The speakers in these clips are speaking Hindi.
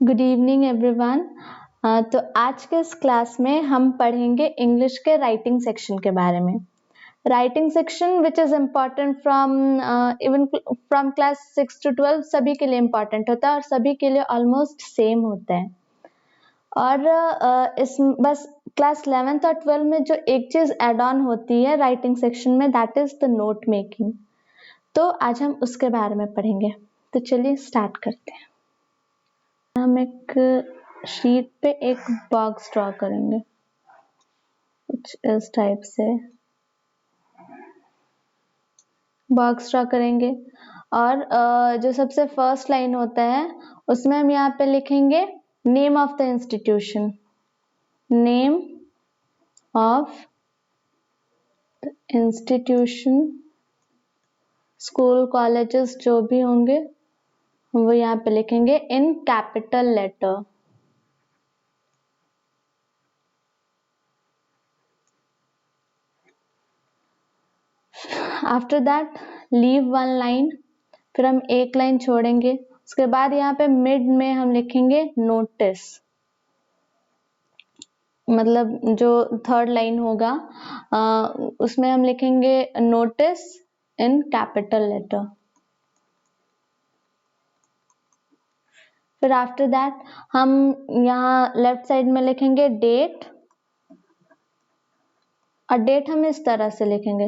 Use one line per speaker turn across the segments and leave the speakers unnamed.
Good evening everyone. तो आज के इस क्लास में हम पढ़ेंगे इंग्लिश के राइटिंग सेक्शन के बारे में। Writing section which is important from even from class 6 to 12 सभी के लिए इम्पॉर्टेंट होता है और सभी के लिए ऑलमोस्ट सेम होता है। और इस बस क्लास 11th और 12 में जो एक चीज़ एड ऑन होती है राइटिंग सेक्शन में, that is the note making. तो आज हम उसके बारे में पढ़ेंगे। तो चलिए स्टार्ट करते हैं। हम एक शीट पे एक बॉक्स ड्रॉ करेंगे कुछ इस टाइप से। बॉक्स ड्रॉ करेंगे और जो सबसे फर्स्ट लाइन होता है उसमें हम यहाँ पे लिखेंगे name of the institution. Name of the institution, school colleges जो भी होंगे वो यहाँ पे लिखेंगे in capital letter. After that leave one line, फिर हम एक लाइन छोड़ेंगे। उसके बाद यहाँ पे मिड में हम लिखेंगे नोटिस, मतलब जो थर्ड लाइन होगा उसमें हम लिखेंगे नोटिस इन कैपिटल लेटर। फिर आफ्टर दैट हम यहाँ लेफ्ट साइड में लिखेंगे डेट, और डेट हम इस तरह से लिखेंगे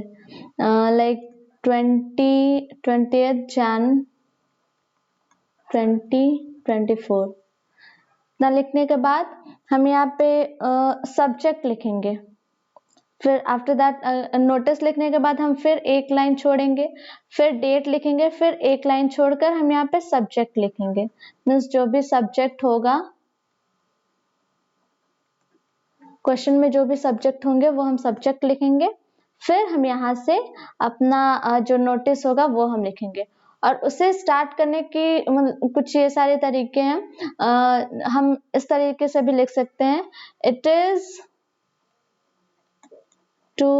लाइक 20th Jan 2024। ना लिखने के बाद हम यहाँ पे सब्जेक्ट लिखेंगे। फिर आफ्टर दैट नोटिस लिखने के बाद हम फिर एक लाइन छोड़ेंगे, फिर डेट लिखेंगे, फिर एक लाइन छोड़कर हम यहाँ पे सब्जेक्ट लिखेंगे। मीन्स जो भी सब्जेक्ट होगा, क्वेश्चन में जो भी सब्जेक्ट होंगे वो हम सब्जेक्ट लिखेंगे। फिर हम यहाँ से अपना जो नोटिस होगा वो हम लिखेंगे। और उसे स्टार्ट करने की कुछ ये सारे तरीके हैं। हम इस तरीके से भी लिख सकते हैं, it is to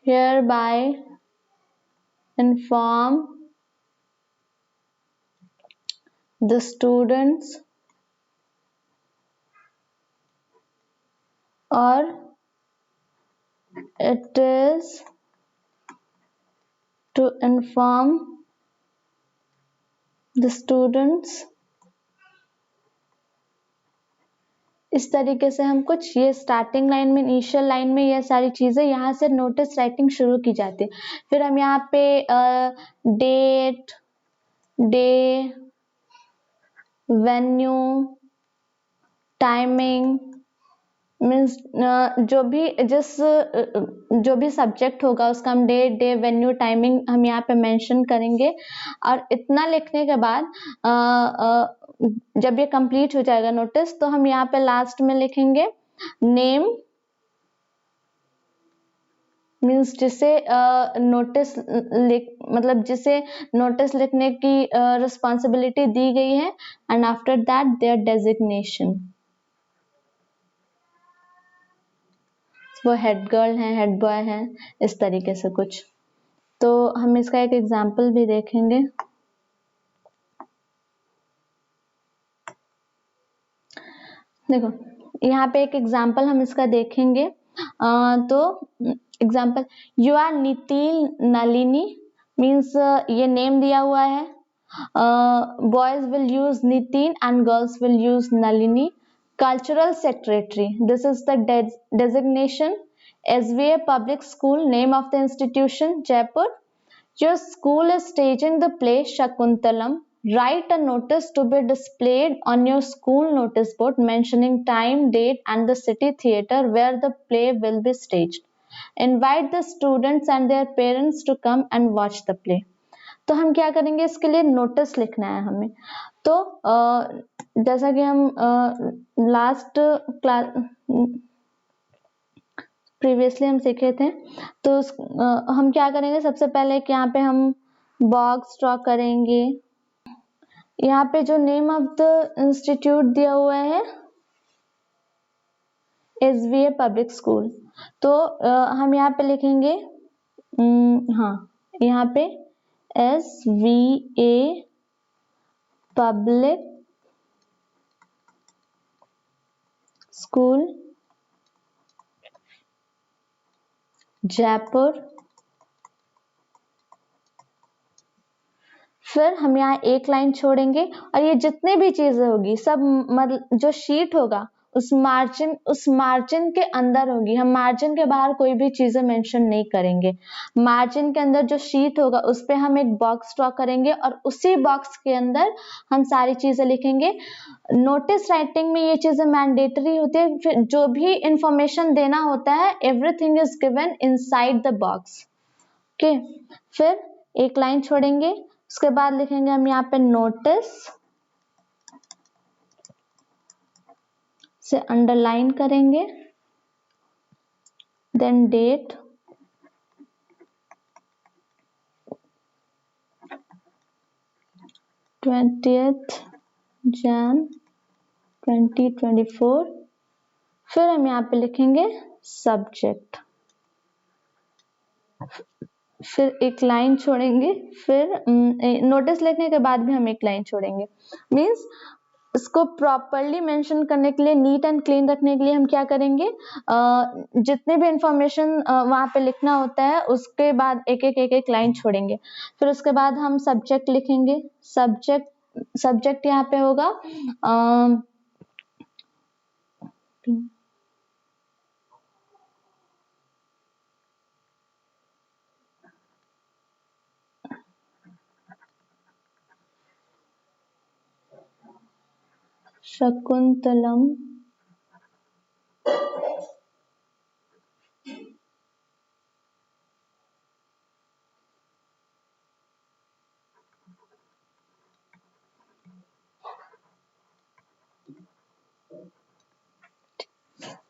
hereby inform the students, or it is to inform the students। इस तरीके से हम कुछ ये स्टार्टिंग लाइन में, इनिशियल लाइन में ये सारी चीजें, यहाँ से नोटिस राइटिंग शुरू की जाती है। फिर हम यहाँ पे date, day, venue, timing, means जो भी सब्जेक्ट होगा उसका हम डेट, डे, वेन्यू, टाइमिंग हम यहाँ पे मेंशन करेंगे। और इतना लिखने के बाद जब ये कंप्लीट हो जाएगा नोटिस, तो हम यहाँ पे लास्ट में लिखेंगे नेम, मीन्स जिसे नोटिस मतलब जिसे नोटिस लिखने की रिस्पॉन्सिबिलिटी दी गई है, and after that there designation. वो हेड गर्ल है, हेड बॉय है, इस तरीके से कुछ। तो हम इसका एक एग्जाम्पल भी देखेंगे। देखो यहाँ पे एक एग्जाम्पल हम इसका देखेंगे। तो example, you are Nitin Nalini, means ये नेम दिया हुआ है। Boys will use Nitin and girls will use Nalini. Cultural Secretary, this is the designation. SVA Public School, name of the institution, Jaipur. Your school is staging the play Shakuntalam. Write a notice to be displayed on your school notice board mentioning time, date and the city theatre where the play will be staged. Invite the students and their parents to come and watch the play. तो हम क्या करेंगे, इसके लिए नोटिस लिखना है हमें। तो जैसा कि हम लास्ट क्लास प्रीवियसली हम सीखे थे, तो हम क्या करेंगे, सबसे पहले कि यहाँ पे हम बॉक्स ड्रॉ करेंगे। यहाँ पे जो नेम ऑफ द इंस्टीट्यूट दिया हुआ है SVA पब्लिक स्कूल, तो हम यहाँ पे लिखेंगे हाँ, यहाँ पे SVA पब्लिक स्कूल जयपुर। फिर हम यहाँ एक लाइन छोड़ेंगे और ये जितने भी चीजें होगी सब मतलब जो शीट होगा उस मार्जिन के अंदर होगी। हम मार्जिन के बाहर कोई भी चीजें मेंशन नहीं करेंगे। मार्जिन के अंदर जो शीट होगा उस पे हम एक बॉक्स ड्रॉ करेंगे और उसी बॉक्स के अंदर हम सारी चीजें लिखेंगे। नोटिस राइटिंग में ये चीजें मैंडेटरी होती है। फिर जो भी इंफॉर्मेशन देना होता है everything is given inside the box. Okay, फिर एक लाइन छोड़ेंगे, उसके बाद लिखेंगे हम यहाँ पे नोटिस से अंडरलाइन करेंगे, देन डेट, Jan 2024। फिर हम यहाँ पे लिखेंगे सब्जेक्ट, फिर एक लाइन छोड़ेंगे। फिर नोटिस लिखने के बाद भी हम एक लाइन छोड़ेंगे। मीन्स इसको प्रॉपरली मेंशन करने के लिए, नीट एंड क्लीन रखने के लिए हम क्या करेंगे, जितने भी इंफॉर्मेशन वहां पे लिखना होता है उसके बाद एक लाइन छोड़ेंगे। फिर उसके बाद हम सब्जेक्ट लिखेंगे। सब्जेक्ट यहाँ पे होगा शकुंतलम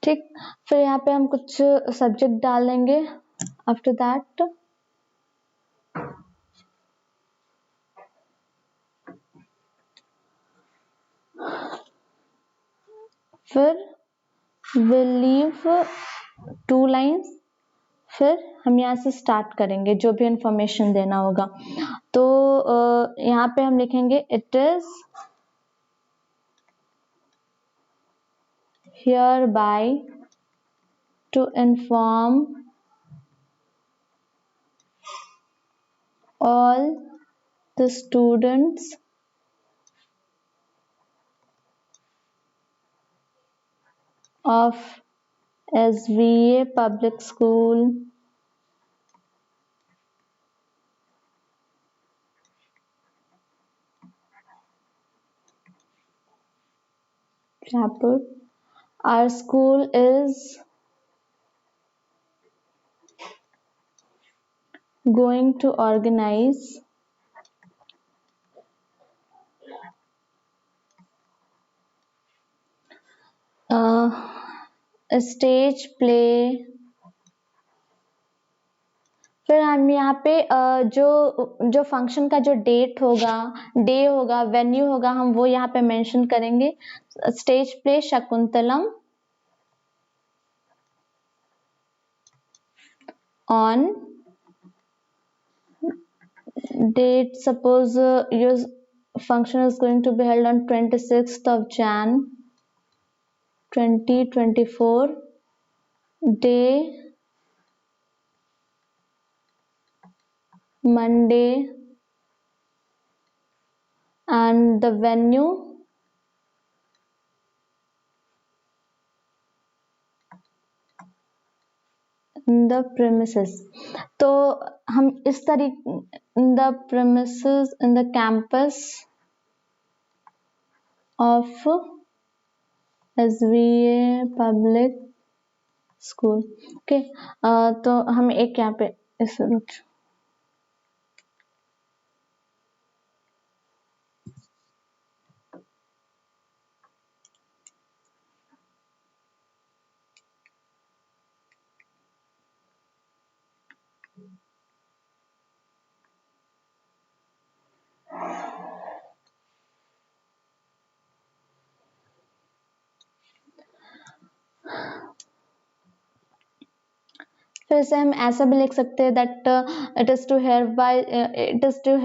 ठीक। फिर यहाँ पे हम कुछ सब्जेक्ट डाल देंगे। आफ्टर दैट फिर विल लीव 2 लाइन्स। फिर हम यहाँ से स्टार्ट करेंगे जो भी इंफॉर्मेशन देना होगा। तो यहाँ पे हम लिखेंगे it is hereby to inform all the students of SVA Public School Jaipur. Our school is going to organize a stage play। फिर हम यहाँ पे जो फंक्शन का जो डेट होगा, डे होगा, वेन्यू होगा, हम वो यहाँ पे मेंशन करेंगे। Stage play Shakuntalam on date, suppose your function is going to be held on 26th of Jan 2024, day Monday, and the venue in the premises। तो हम इस तरीके in the premises in the campus of SVA Public School। Okay, तो हम एक यहाँ पे इस फिर से हम ऐसा भी लिख सकते हैं that it is to hereby it is to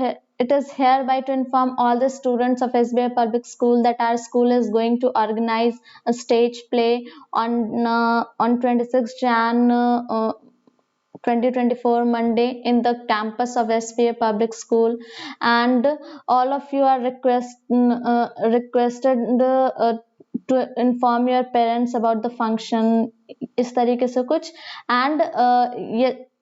it is hereby to inform all the students of SBI Public School that our school is going to organize a stage play on 26 Jan 2024 Monday in the campus of SBA Public School, and all of you are requested to inform your parents about the function, इस तरीके से कुछ। एंड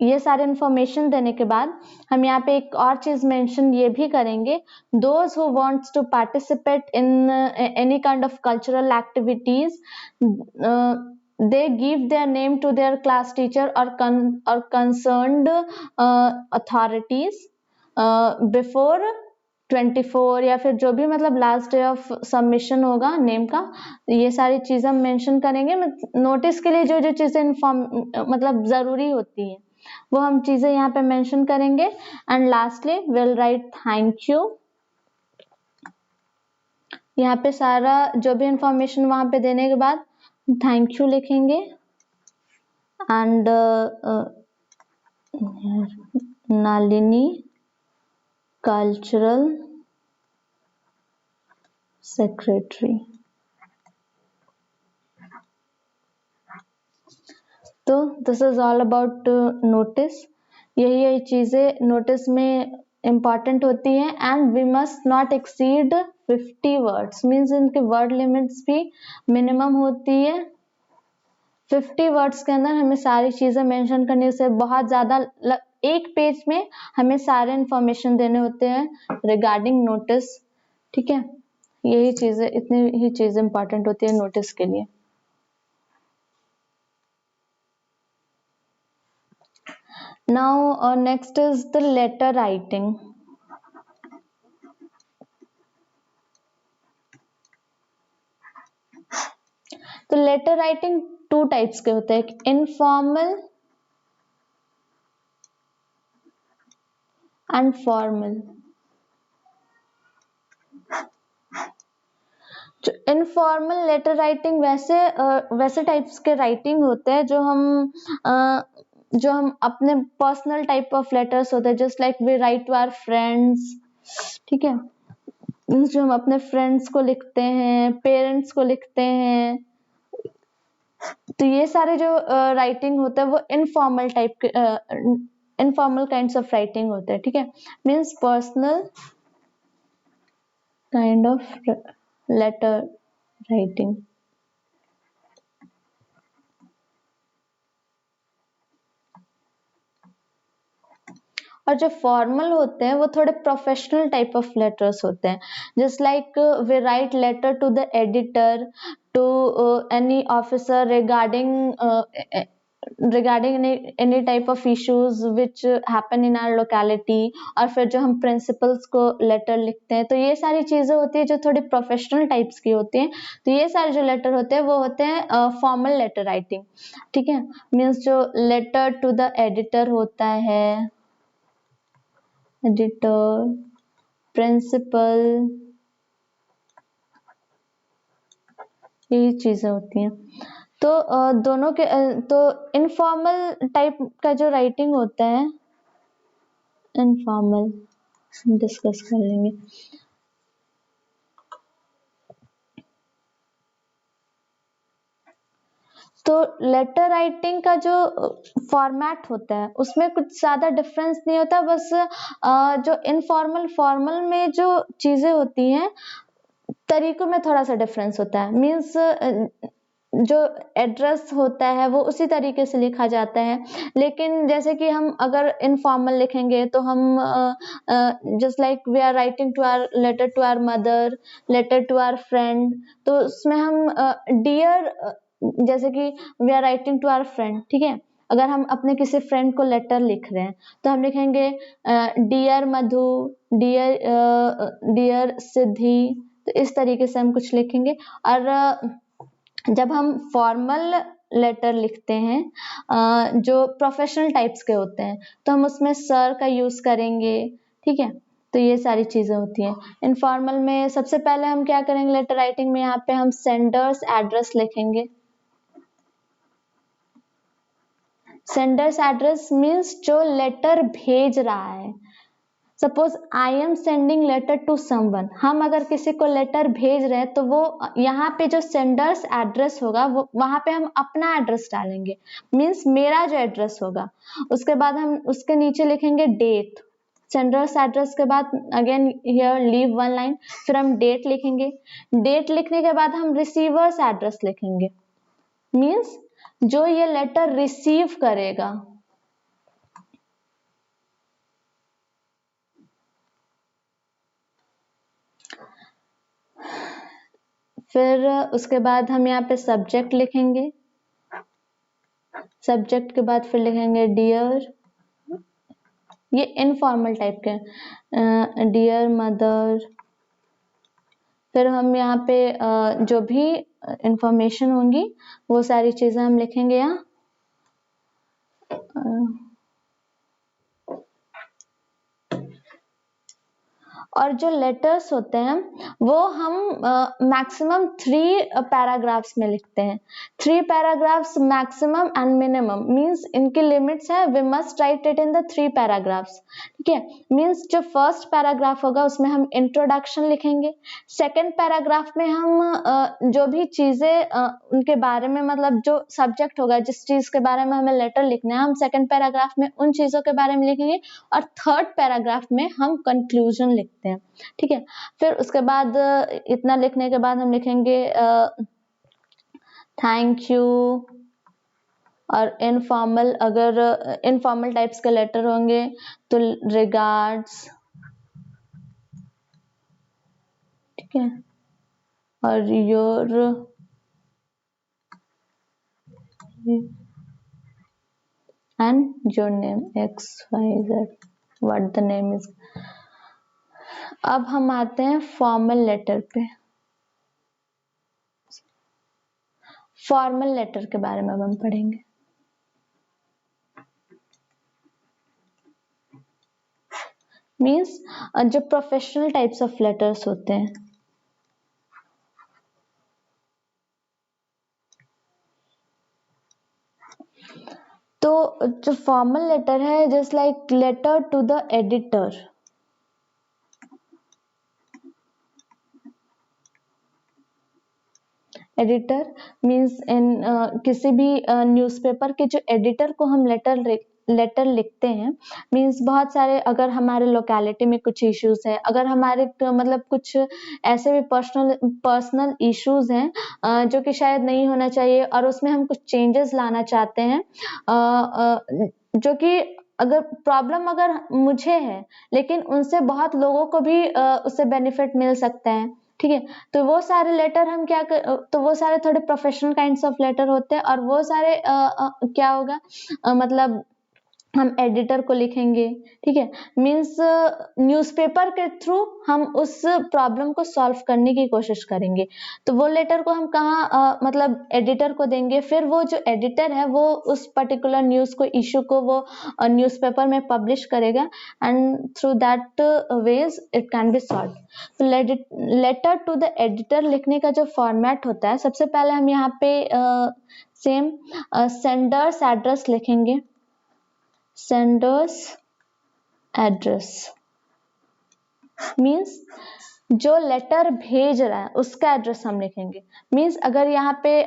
ये सारे इंफॉर्मेशन देने के बाद हम यहाँ पे एक और चीज मेंशन ये भी करेंगे, those who wants to participate in any kind of cultural activities, they give their name to their class teacher or concerned authorities before 24, या फिर जो भी मतलब लास्ट डे ऑफ सबमिशन होगा नेम का, ये सारी चीजें हम मेंशन करेंगे। नोटिस के लिए जो जो चीजें मतलब जरूरी होती है वो हम चीजें यहाँ पे मेंशन करेंगे। And lastly will write thank you. यहाँ पे सारा जो भी इंफॉर्मेशन वहां पे देने के बाद थैंक यू लिखेंगे। And Nalini cultural secretary. तो this is all about notice. यही चीजें नोटिस में इम्पॉर्टेंट होती है। And we must not exceed 50 words, means इनके वर्ड लिमिट्स भी मिनिमम होती है। 50 वर्ड्स के अंदर हमें सारी चीजें मेंशन करने से बहुत ज्यादा, एक पेज में हमें सारे इंफॉर्मेशन देने होते हैं रिगार्डिंग नोटिस। ठीक है, यही चीजें, इतनी ही चीजें इंपॉर्टेंट होती है नोटिस के लिए। Now next is the letter writing. तो लेटर राइटिंग टू टाइप्स के होते हैं, इनफॉर्मल एंड फॉर्मल। जो इनफॉर्मल लेटर राइटिंग वैसे टाइप्स के राइटिंग होते हैं जो हम अपने पर्सनल टाइप ऑफ लेटर्स होते हैं, just like we write to our friends. ठीक है, जो हम अपने फ्रेंड्स को लिखते हैं, पेरेंट्स को लिखते हैं। तो ये सारे जो राइटिंग होता है वो इनफॉर्मल टाइप के, इनफॉर्मल काइंड्स ऑफ राइटिंग होते हैं। ठीक है, means personal kind of letter writing. और जो फॉर्मल होते हैं वो थोड़े प्रोफेशनल टाइप ऑफ लेटर्स होते हैं, just like we write letter to the editor, to any officer regarding any type of issues which happen in our locality, और फिर जो हम प्रिंसिपल्स को लेटर लिखते हैं। तो ये सारी चीजें होती है जो थोड़ी प्रोफेशनल टाइप्स की होती हैं। तो ये सारे जो लेटर होते हैं वो होते हैं फॉर्मल लेटर राइटिंग। ठीक है, मीन्स जो लेटर टू द एडिटर होता है, एडिटर, प्रिंसिपल, यही चीजें होती हैं। तो दोनों के तो इनफॉर्मल टाइप का जो राइटिंग होता है, इनफॉर्मल डिस्कस कर लेंगे। तो लेटर राइटिंग का जो फॉर्मेट होता है उसमें कुछ ज्यादा डिफरेंस नहीं होता, बस जो इनफॉर्मल फॉर्मल में जो चीजें होती हैं तरीकों में थोड़ा सा डिफरेंस होता है। मीन्स जो एड्रेस होता है वो उसी तरीके से लिखा जाता है, लेकिन जैसे कि हम अगर इनफॉर्मल लिखेंगे तो हम just like we are writing to our letter to our mother, letter to our friend, तो उसमें हम डियर, जैसे कि we are writing to our friend. ठीक है, अगर हम अपने किसी फ्रेंड को लेटर लिख रहे हैं तो हम लिखेंगे डियर मधु, डियर सिद्धि, तो इस तरीके से हम कुछ लिखेंगे। और जब हम फॉर्मल लेटर लिखते हैं जो प्रोफेशनल टाइप्स के होते हैं तो हम उसमें सर का यूज करेंगे। ठीक है, तो ये सारी चीजें होती हैं। इनफॉर्मल में सबसे पहले हम क्या करेंगे लेटर राइटिंग में, यहाँ पे हम सेंडर्स एड्रेस लिखेंगे। सेंडर्स एड्रेस मीन्स जो लेटर भेज रहा है, suppose I am sending letter to someone, हम अगर किसी को लेटर भेज रहे हैं तो वो यहाँ पे जो सेंडर्स एड्रेस होगा वो वहां पे हम अपना एड्रेस डालेंगे, मीन्स मेरा जो एड्रेस होगा। उसके बाद हम उसके नीचे लिखेंगे डेट, सेंडर्स एड्रेस के बाद again here leave one line, फिर हम डेट लिखेंगे। डेट लिखने के बाद हम रिसीवर्स एड्रेस लिखेंगे, मीन्स जो ये लेटर रिसीव करेगा। फिर उसके बाद हम यहाँ पे सब्जेक्ट लिखेंगे, सब्जेक्ट के बाद फिर लिखेंगे डियर, ये इनफॉर्मल टाइप के, डियर मदर। फिर हम यहाँ पे जो भी इंफॉर्मेशन होंगी वो सारी चीजें हम लिखेंगे यहाँ। और जो लेटर्स होते हैं वो हम मैक्सिमम 3 पैराग्राफ्स में लिखते हैं। 3 paragraphs maximum and minimum, means इनकी लिमिट्स है, we must write it in the 3 paragraphs. ठीक है, मींस जो फर्स्ट पैराग्राफ होगा उसमें हम इंट्रोडक्शन लिखेंगे। सेकंड पैराग्राफ में हम जो भी चीजें उनके बारे में, मतलब जो सब्जेक्ट होगा जिस चीज के बारे में हमें लेटर लिखना है, हम सेकंड पैराग्राफ में उन चीजों के बारे में लिखेंगे। और थर्ड पैराग्राफ में हम कंक्लूजन लिखते हैं। ठीक है, फिर उसके बाद इतना लिखने के बाद हम लिखेंगे थैंक यू। और इनफॉर्मल, अगर इनफॉर्मल टाइप्स के लेटर होंगे तो रिगार्ड्स। ठीक है, और your and your name XYZ, what the name is। अब हम आते हैं फॉर्मल लेटर पे। फॉर्मल लेटर के बारे में अब हम पढ़ेंगे। मीन्स जो प्रोफेशनल टाइप्स ऑफ लेटर्स होते हैं। तो जो फॉर्मल लेटर है, just like letter to the editor. Editor means in किसी भी न्यूज़पेपर के जो एडिटर को हम लेटर लिखते हैं, मीन्स बहुत सारे, अगर हमारे लोकेलिटी में कुछ इश्यूज है, अगर हमारे मतलब कुछ ऐसे भी पर्सनल इश्यूज हैं जो कि शायद नहीं होना चाहिए और उसमें हम कुछ चेंजेस लाना चाहते हैं, जो कि अगर प्रॉब्लम अगर मुझे है लेकिन उनसे बहुत लोगों को भी उससे बेनिफिट मिल सकता है। ठीक है, तो वो सारे लेटर हम क्या तो वो सारे थोड़े प्रोफेशनल काइंड्स ऑफ लेटर होते हैं। और वो सारे क्या होगा, मतलब हम एडिटर को लिखेंगे। ठीक है, मीन्स न्यूज़पेपर के थ्रू हम उस प्रॉब्लम को सॉल्व करने की कोशिश करेंगे। तो वो लेटर को हम कहाँ मतलब एडिटर को देंगे, फिर वो जो एडिटर है वो उस पर्टिकुलर न्यूज़ को, इशू को वो न्यूज़पेपर में पब्लिश करेगा and through that ways it can be solve. तो लेटर टू द एडिटर लिखने का जो फॉर्मेट होता है, सबसे पहले हम यहाँ पे सेम सेंडर्स एड्रेस लिखेंगे। सेंडर्स एड्रेस मीन्स जो लेटर भेज रहा है उसका एड्रेस हम लिखेंगे। मीन्स अगर यहाँ पे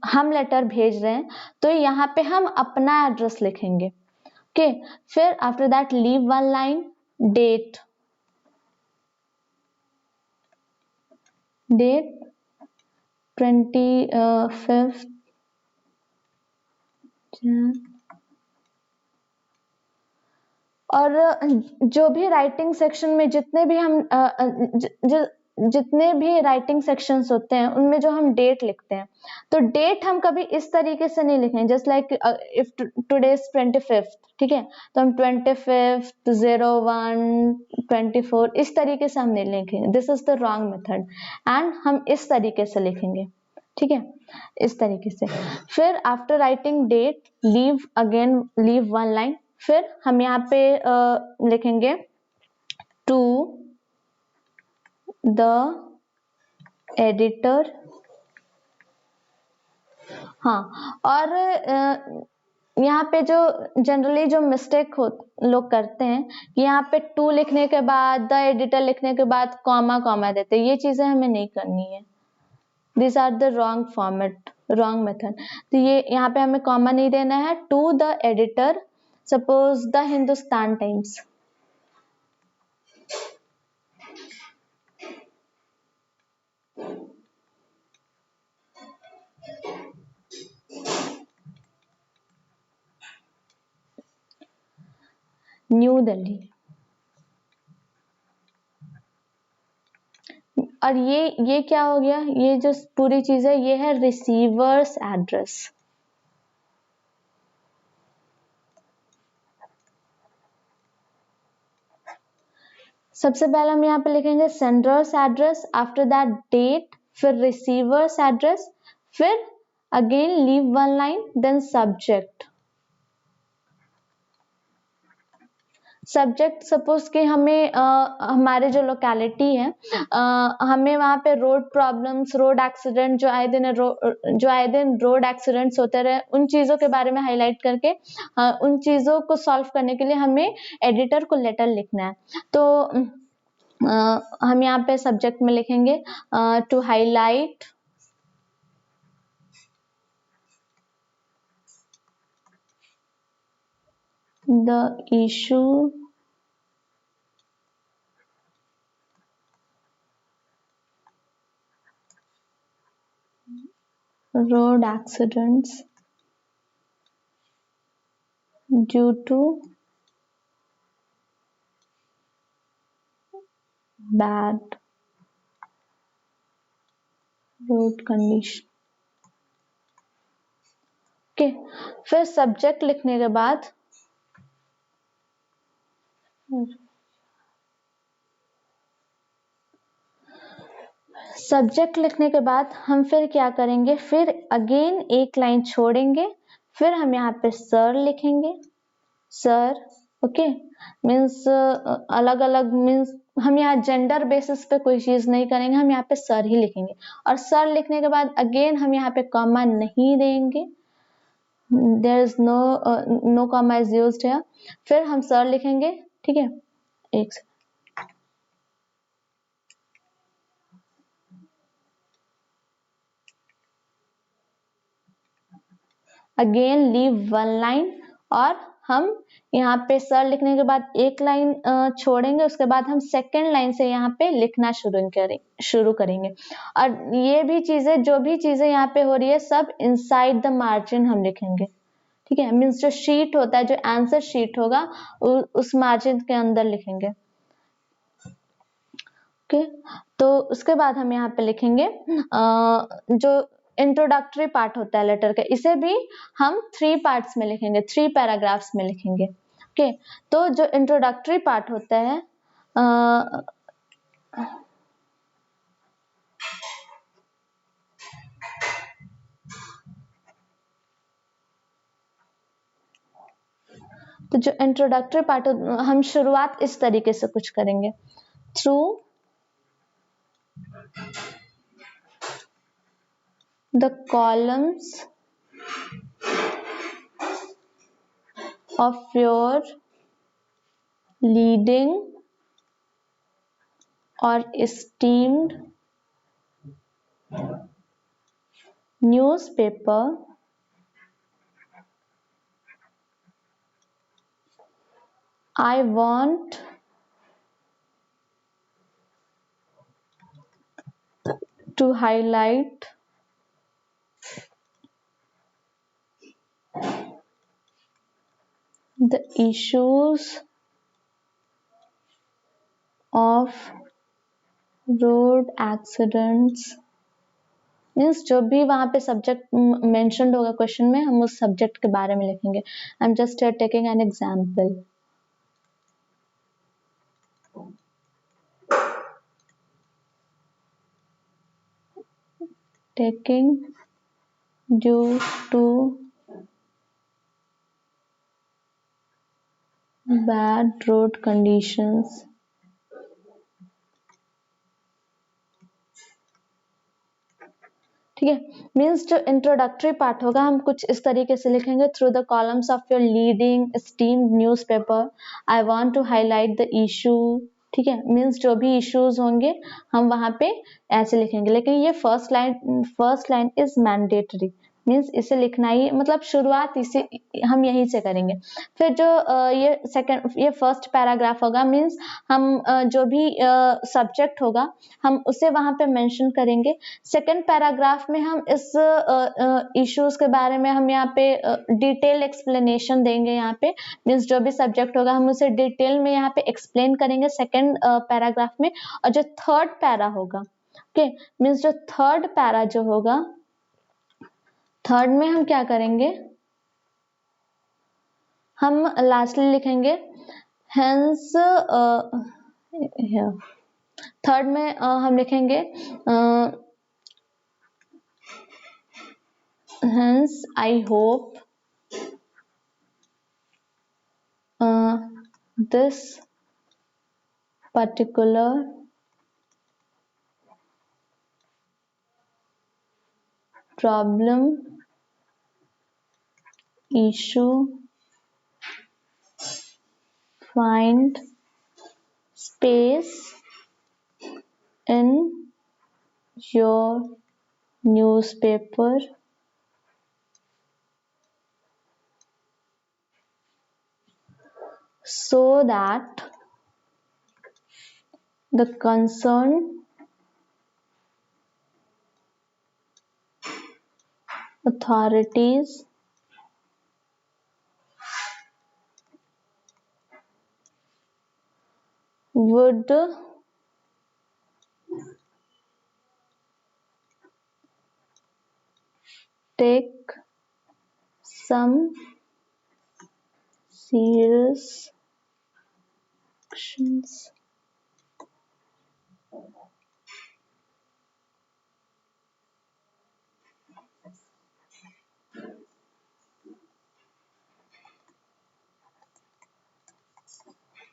हम लेटर भेज रहे हैं तो यहाँ पे हम अपना एड्रेस लिखेंगे। ओके, फिर after that leave one line, date 25th और जो भी राइटिंग सेक्शन में जितने भी हम जितने भी राइटिंग सेक्शंस होते हैं उनमें जो हम डेट लिखते हैं, तो डेट हम कभी इस तरीके से नहीं लिखेंगे, just like if today is 25th। ठीक है, तो हम 25th 01/24 इस तरीके से हम नहीं लिखेंगे, this is the wrong method and हम इस तरीके से लिखेंगे। ठीक है, इस तरीके से। फिर after writing date, leave again, leave one line, फिर हम यहाँ पे लिखेंगे टू द एडिटर। हाँ, और यहाँ पे जो जनरली जो मिस्टेक लोग करते हैं कि यहाँ पे टू लिखने के बाद द एडिटर लिखने के बाद कॉमा कॉमा देते हैं, ये चीजें हमें नहीं करनी है। This are the wrong format, wrong method. तो ये यहाँ पे हमें कॉमा नहीं देना है। To the editor, suppose the Hindustan Times, New Delhi. और ये क्या हो गया, ये जो पूरी चीज है ये है रिसीवर्स एड्रेस। सबसे पहले हम यहाँ पे लिखेंगे sender's address, after that date, फिर रिसीवर्स एड्रेस, फिर again leave one line, then subject. Subject suppose कि हमें हमारे जो लोकेलिटी है, हमें वहाँ पे रोड प्रॉब्लम्स, रोड एक्सीडेंट जो आए दिन रोड एक्सीडेंट्स होते रहे, उन चीजों के बारे में हाईलाइट करके उन चीजों को सॉल्व करने के लिए हमें एडिटर को लेटर लिखना है। तो हम यहाँ पे सब्जेक्ट में लिखेंगे to highlight the issue road accidents due to bad road condition। Okay, फिर सब्जेक्ट लिखने के बाद हम फिर क्या करेंगे, फिर अगेन एक लाइन छोड़ेंगे, फिर हम यहाँ पे सर लिखेंगे, सर। ओके, मीन्स अलग अलग, मीन्स हम यहाँ जेंडर बेसिस पे कोई चीज नहीं करेंगे, हम यहाँ पे सर ही लिखेंगे। और सर लिखने के बाद अगेन हम यहाँ पे कॉमा नहीं देंगे, there is no comma is used here. फिर हम सर लिखेंगे, ठीक है। एक अगेन लीव वन लाइन, और हम यहाँ पे सर लिखने के बाद एक लाइन छोड़ेंगे, उसके बाद हम सेकेंड लाइन से यहाँ पे लिखना शुरू करेंगे। और ये भी चीजें, जो भी चीजें यहाँ पे हो रही है, सब इनसाइड द मार्जिन हम लिखेंगे, ठीक है। मीन्स जो शीट होता है, जो आंसर शीट होगा, उस मार्जिन के अंदर लिखेंगे। ओके, तो उसके बाद हम यहाँ पे लिखेंगे जो इंट्रोडक्टरी पार्ट होता है लेटर का, इसे भी हम 3 पार्ट्स में लिखेंगे, 3 पैराग्राफ्स में लिखेंगे। ओके, तो जो इंट्रोडक्टरी पार्ट होता है, तो जो इंट्रोडक्टरी पार्ट, हम शुरुआत इस तरीके से कुछ करेंगे, through the columns of your leading or esteemed newspaper, I want to highlight the issues of road accidents। Means जो भी वहां पे सब्जेक्ट मेंशन्ड होगा क्वेश्चन में, हम उस सब्जेक्ट के बारे में लिखेंगे। I am just taking an example. taking due to bad road conditions, ठीक है। मीन्स जो इंट्रोडक्टरी पार्ट होगा हम कुछ इस तरीके से लिखेंगे, through the columns of your leading esteemed newspaper I want to highlight the issue. ठीक है, मीन्स जो भी इश्यूज होंगे हम वहां पे ऐसे लिखेंगे, लेकिन ये first line is mandatory, means इसे लिखना ही, मतलब शुरुआत इसे हम यहीं से करेंगे। फिर जो ये फर्स्ट पैराग्राफ होगा, मीन्स हम जो भी सब्जेक्ट होगा हम उसे वहां पे मेंशन करेंगे। सेकंड पैराग्राफ में हम इस इश्यूज के बारे में हम यहाँ पे डिटेल एक्सप्लेनेशन देंगे, यहाँ पे मीन्स जो भी सब्जेक्ट होगा हम उसे डिटेल में यहाँ पे एक्सप्लेन करेंगे सेकंड पैराग्राफ में। और जो थर्ड पैरा होगा, ओके, मीन्स जो थर्ड पैरा जो होगा, थर्ड में हम क्या करेंगे, हम लास्टली लिखेंगे हेंस, थर्ड में हम लिखेंगे hence I hope this particular problem issue find space in your newspaper so that the concerned authorities would take some serious actions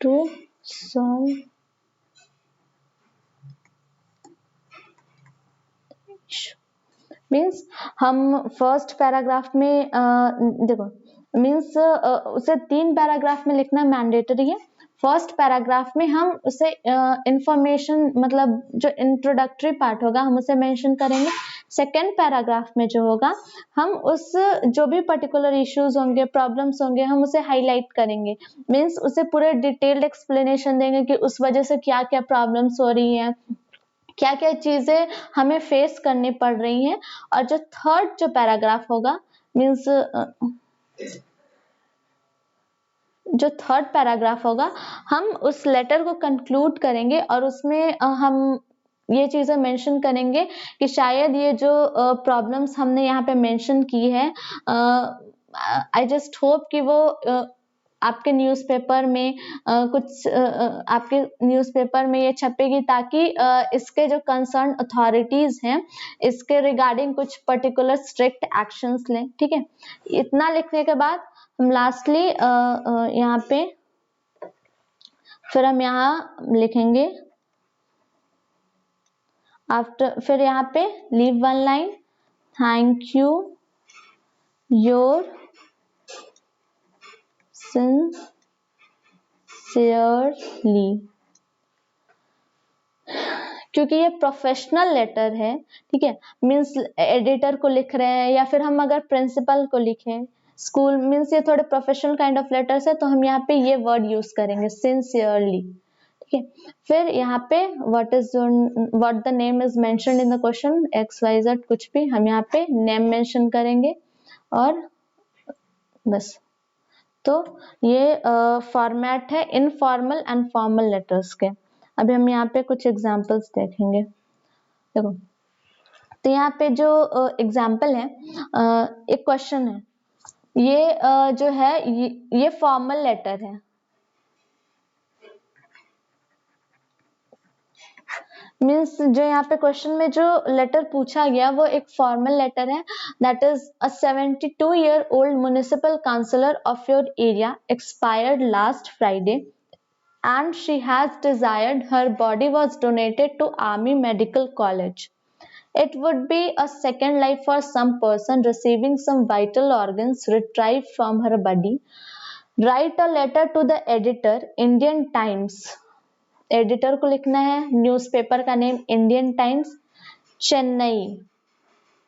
to solve issue। Means हम फर्स्ट पैराग्राफ में देखो, मीन्स उसे 3 पैराग्राफ में लिखना मैंडेटरी है। फर्स्ट पैराग्राफ में हम उसे इंफॉर्मेशन, मतलब जो इंट्रोडक्टरी पार्ट होगा हम उसे मेंशन करेंगे। सेकेंड पैराग्राफ में जो होगा हम उस जो भी पर्टिकुलर इश्यूज होंगे, प्रॉब्लम्स होंगे, हम उसे हाईलाइट करेंगे, मीन्स उसे पूरे डिटेल्ड एक्सप्लेनेशन देंगे कि उस वजह से क्या क्या प्रॉब्लम्स हो रही हैं, क्या क्या चीजें हमें फेस करनी पड़ रही हैं। और जो थर्ड जो पैराग्राफ होगा, मीन्स जो थर्ड पैराग्राफ होगा हम उस लेटर को कंक्लूड करेंगे और उसमें हम ये चीजें मेंशन करेंगे कि शायद ये जो प्रॉब्लम्स हमने यहाँ पे मेंशन की है, आई जस्ट होप कि वो आपके न्यूज़पेपर में आपके न्यूज़पेपर में ये छपेगी, ताकि इसके जो कंसर्न अथॉरिटीज हैं इसके रिगार्डिंग कुछ पर्टिकुलर स्ट्रिक्ट एक्शंस लें। ठीक है, इतना लिखने के बाद हम लास्टली यहाँ पे फिर हम यहाँ लिखेंगे आफ्टर, फिर यहाँ पे leave one line, thank you your sincerely, क्योंकि ये प्रोफेशनल लेटर है। ठीक है, मीन्स एडिटर को लिख रहे हैं या फिर हम अगर प्रिंसिपल को लिखें, स्कूल, मीन्स ये थोड़े प्रोफेशनल काइंड ऑफ लेटर्स है, तो हम यहाँ पे ये वर्ड यूज करेंगे सिंसियरली। ठीक है, फिर यहाँ पे what the name is mentioned in the question, XYZ कुछ भी, हम यहाँ पे नेम मेंशन करेंगे और बस। तो ये फॉर्मेट है इनफॉर्मल एंड फॉर्मल लेटर्स के। अभी हम यहाँ पे कुछ एग्जांपल्स देखेंगे। देखो, तो यहाँ पे जो एग्जांपल है, एक क्वेश्चन है, ये जो है ये फॉर्मल लेटर है। मीन्स जो यहाँ पे क्वेश्चन में जो लेटर पूछा गया वो एक फॉर्मल लेटर है, that is a 72-year-old municipal councillor of your area expired last Friday and she has desired her body was donated to Army Medical College. It would be a second life for some person receiving some vital organs retrieved from her body. Write a letter to the editor, Indian Times. Editor को लिखना है, न्यूज़पेपर का नेम इंडियन टाइम्स, चेन्नई.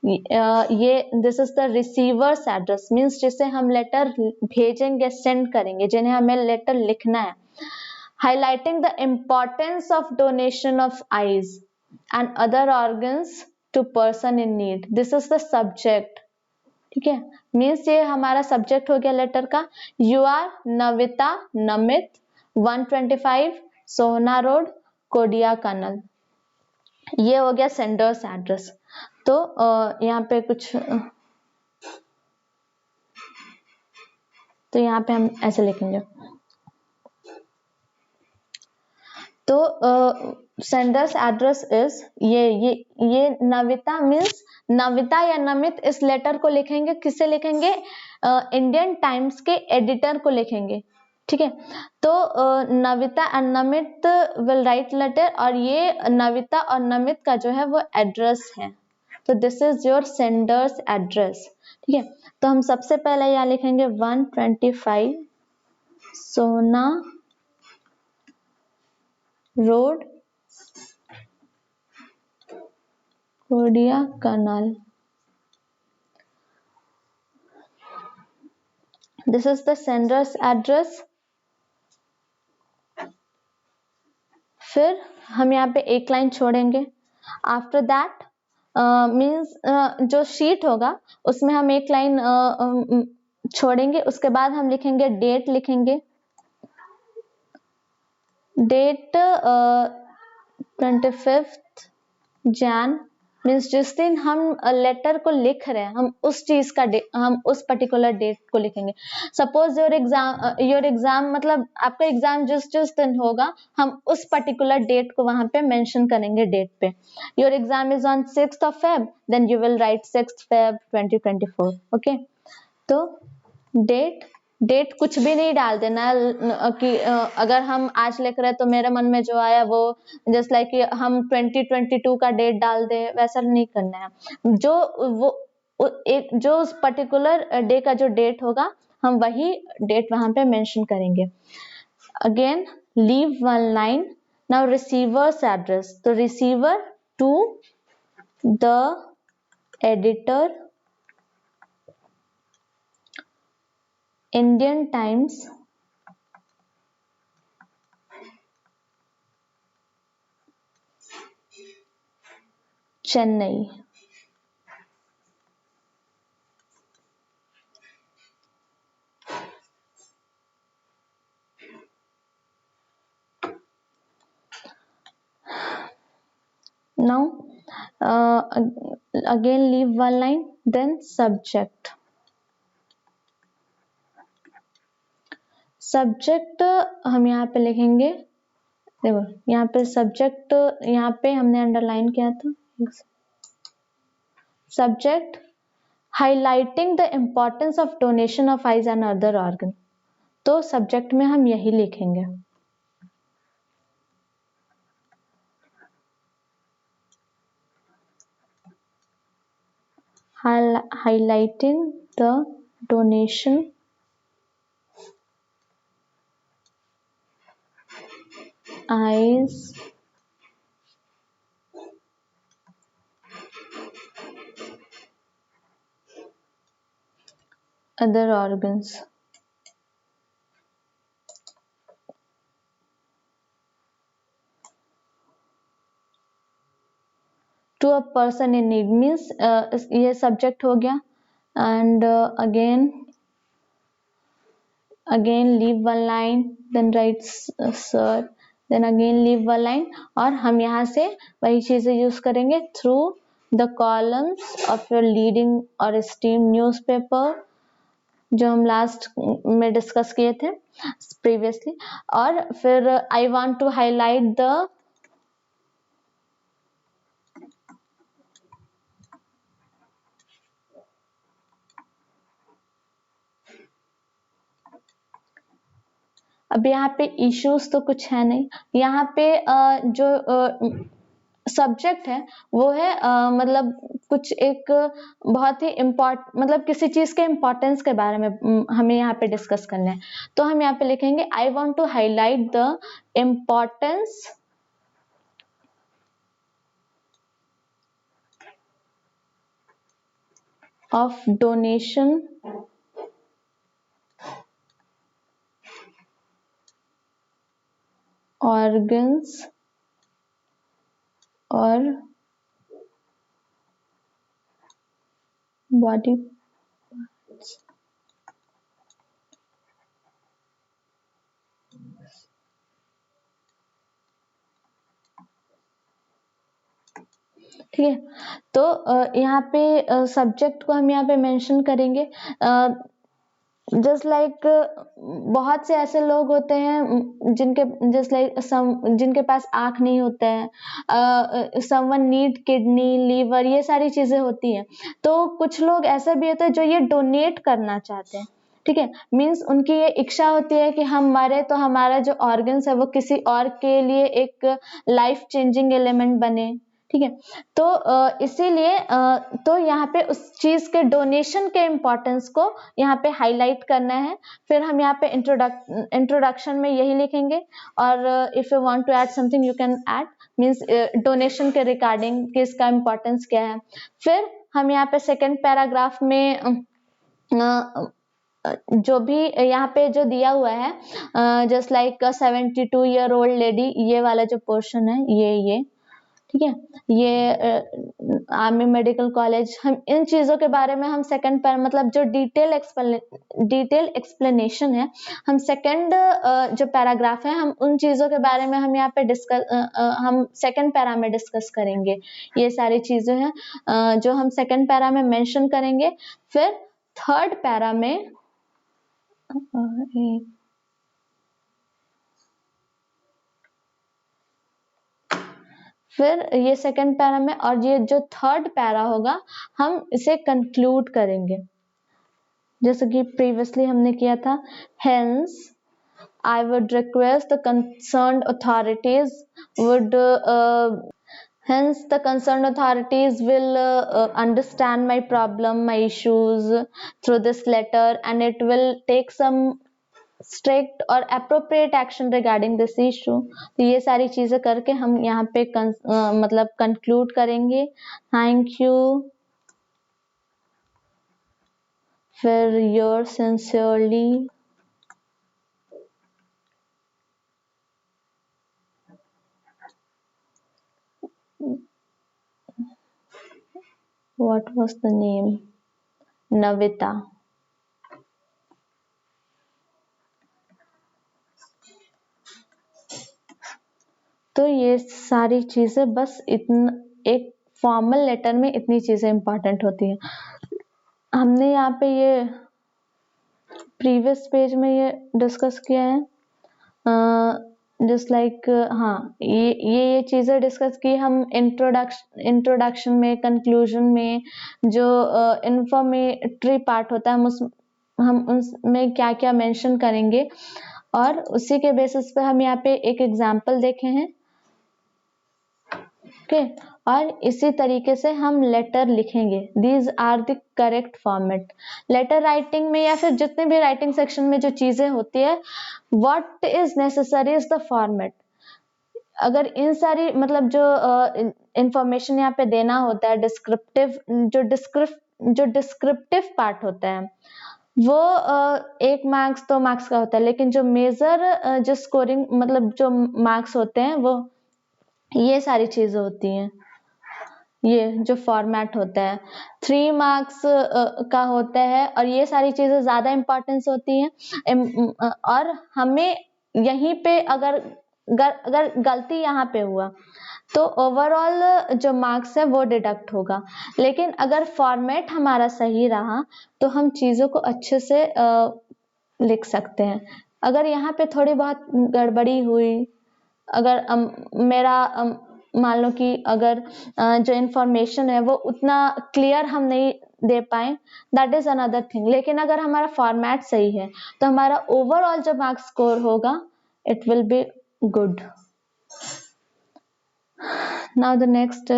ये this is the receiver's address, means जिसे हम लेटर भेजेंगे, सेंड करेंगे, जिन्हें हमें लेटर लिखना है. Highlighting the importance of donation of eyes and other organs to person in need. This is the subject. ठीक है, मीन्स ये हमारा सब्जेक्ट हो गया लेटर का. You are Navita Namit 125 Sohna road Kodaikanal. ये हो गया सेंडर्स एड्रेस. तो यहाँ पे कुछ, तो यहाँ पे हम ऐसे लिखेंगे. तो सेंडर्स एड्रेस इज ये नविता मीन्स नविता या नमित इस लेटर को लिखेंगे, किससे लिखेंगे? इंडियन टाइम्स के एडिटर को लिखेंगे. ठीक है, तो Navita and Namit will write letter, और ये नविता और नमित का जो है वो एड्रेस है. तो this is your sender's address. ठीक है, तो हम सबसे पहले यहाँ लिखेंगे 125 Sohna road Kodaikanal. This is the sender's address. फिर हम यहाँ पे एक लाइन छोड़ेंगे. आफ्टर दैट मीन्स जो शीट होगा उसमें हम एक लाइन छोड़ेंगे. उसके बाद हम लिखेंगे डेट, लिखेंगे डेट 25 जैन, मीन्स जिस दिन हम लेटर को लिख रहे हैं हम उस चीज का हम उस पर्टिकुलर डेट को लिखेंगे. सपोज योर एग्जाम मतलब आपका एग्जाम जिस दिन होगा हम उस पर्टिकुलर डेट को वहां पे मेंशन करेंगे डेट पे. Your exam is on 6th of Feb, then you will write 6th Feb 2024. Okay, तो डेट कुछ भी नहीं डाल देना कि अगर हम आज लिख रहे हैं तो मेरे मन में जो आया वो, जस्ट लाइक हम 2022 का डेट डाल दे, वैसा नहीं करना है. जो वो एक जो उस पर्टिकुलर डे का जो डेट होगा हम वही डेट वहां पे मेंशन करेंगे. Again leave one line. Now receiver's address, तो receiver to the editor Indian Times, Chennai. Now again leave one line, then subject. Subject हम यहाँ पे लिखेंगे, देखो यहाँ पे सब्जेक्ट, यहाँ पे हमने अंडरलाइन किया था. Subject highlighting the importance of donation of eyes and other organ. तो सब्जेक्ट में हम यही लिखेंगे. Highlighting the donation eyes other organs. To a person in need means ये सब्जेक्ट हो गया. And again leave one line, then write sir, then again leave one line, और हम यहाँ से वही चीजें यूज करेंगे. Through the columns of your leading और esteemed न्यूज़पेपर, जो हम लास्ट में डिस्कस किए थे प्रीवियसली. और फिर I want to highlight the अब यहाँ पे इश्यूज तो कुछ है नहीं. यहाँ पे जो सब्जेक्ट है वो है मतलब कुछ एक बहुत ही मतलब किसी चीज के इम्पोर्टेंस के बारे में हमें यहाँ पे डिस्कस करना है। तो हम यहाँ पे लिखेंगे I want to highlight the importance of donation organs और बॉडी पार्ट्स। ठीक है, तो यहाँ पे सब्जेक्ट को हम यहाँ पे मेंशन करेंगे। जस्ट लाइक बहुत से ऐसे लोग होते हैं जिनके जस्ट लाइक जिनके पास आंख नहीं होता है, समवन नीड किडनी लीवर, ये सारी चीजें होती हैं। तो कुछ लोग ऐसे भी होते हैं जो ये डोनेट करना चाहते हैं। ठीक है, मीन्स उनकी ये इच्छा होती है कि हम मरे तो हमारा जो ऑर्गन्स है वो किसी और के लिए एक लाइफ चेंजिंग एलिमेंट बने। ठीक है, तो इसीलिए तो यहाँ पे उस चीज के डोनेशन के इम्पोर्टेंस को यहाँ पे हाईलाइट करना है। फिर हम यहाँ पे इंट्रोडक्शन में यही लिखेंगे, और if you want to add something you can add, means donation के रिगार्डिंग कि इसका इम्पोर्टेंस क्या है। फिर हम यहाँ पे सेकेंड पैराग्राफ में जो भी यहाँ पे जो दिया हुआ है जस्ट लाइक 72-year-old लेडी, ये वाला जो पोर्शन है ये ठीक है, ये आर्मी मेडिकल कॉलेज, हम इन चीजों के बारे में हम सेकंड पर मतलब जो डिटेल एक्सप्लेनेशन है हम सेकंड जो पैराग्राफ है हम उन चीजों के बारे में हम यहाँ पे हम सेकंड पैरा में डिस्कस करेंगे। ये सारी चीजें हैं जो हम सेकंड पैरा में मेंशन करेंगे। फिर थर्ड पैरा में फिर ये सेकंड पैरा में, और ये जो थर्ड पैरा होगा हम इसे कंक्लूड करेंगे जैसे कि प्रीवियसली हमने किया था। Hence I would request the concerned authorities would hence the concerned authorities will understand my problem, my issues through this letter, and it will take some strict और appropriate action regarding this issue. तो ये सारी चीजें करके हम यहाँ पे मतलब कंक्लूड करेंगे। Thank you. फिर yours sincerely what was the name, Navita. तो ये सारी चीजें बस एक फॉर्मल लेटर में इतनी चीजें इंपॉर्टेंट होती हैं। हमने यहाँ पे ये प्रीवियस पेज में ये डिस्कस किया है जस्ट लाइक हाँ ये चीजें डिस्कस की हम इंट्रोडक्शन में, कंक्लूजन में जो इन्फॉर्मेटरी पार्ट होता है हम उसमें क्या क्या मेंशन करेंगे, और उसी के बेसिस पे हम यहाँ पे एक एग्जांपल देखे हैं। ओके, और इसी तरीके से हम लेटर लिखेंगे। These are the correct format. Letter writing में या फिर जितने भी राइटिंग सेक्शन में जो चीजें होती है, what is necessary is the format. अगर इन सारी मतलब जो इंफॉर्मेशन यहाँ पे देना होता है, जो डिस्क्रिप्टिव पार्ट होता है वो 1 मार्क्स 2 मार्क्स का होता है, लेकिन जो मेजर जो स्कोरिंग मतलब जो मार्क्स होते हैं वो ये सारी चीजें होती हैं। ये जो फॉर्मेट होता है 3 मार्क्स का होता है, और ये सारी चीजें ज्यादा इंपॉर्टेंस होती हैं। और हमें यहीं पे अगर गलती यहाँ पे हुआ तो ओवरऑल जो मार्क्स है वो डिडक्ट होगा, लेकिन अगर फॉर्मेट हमारा सही रहा तो हम चीजों को अच्छे से लिख सकते हैं। अगर यहाँ पे थोड़ी बहुत गड़बड़ी हुई, अगर मेरा मान लो कि अगर जो इंफॉर्मेशन है वो उतना क्लियर हम नहीं दे पाए, दैट इज अनदर थिंग। लेकिन अगर हमारा फॉर्मेट सही है तो हमारा ओवरऑल जो मार्क्स स्कोर होगा it will be good. Now the next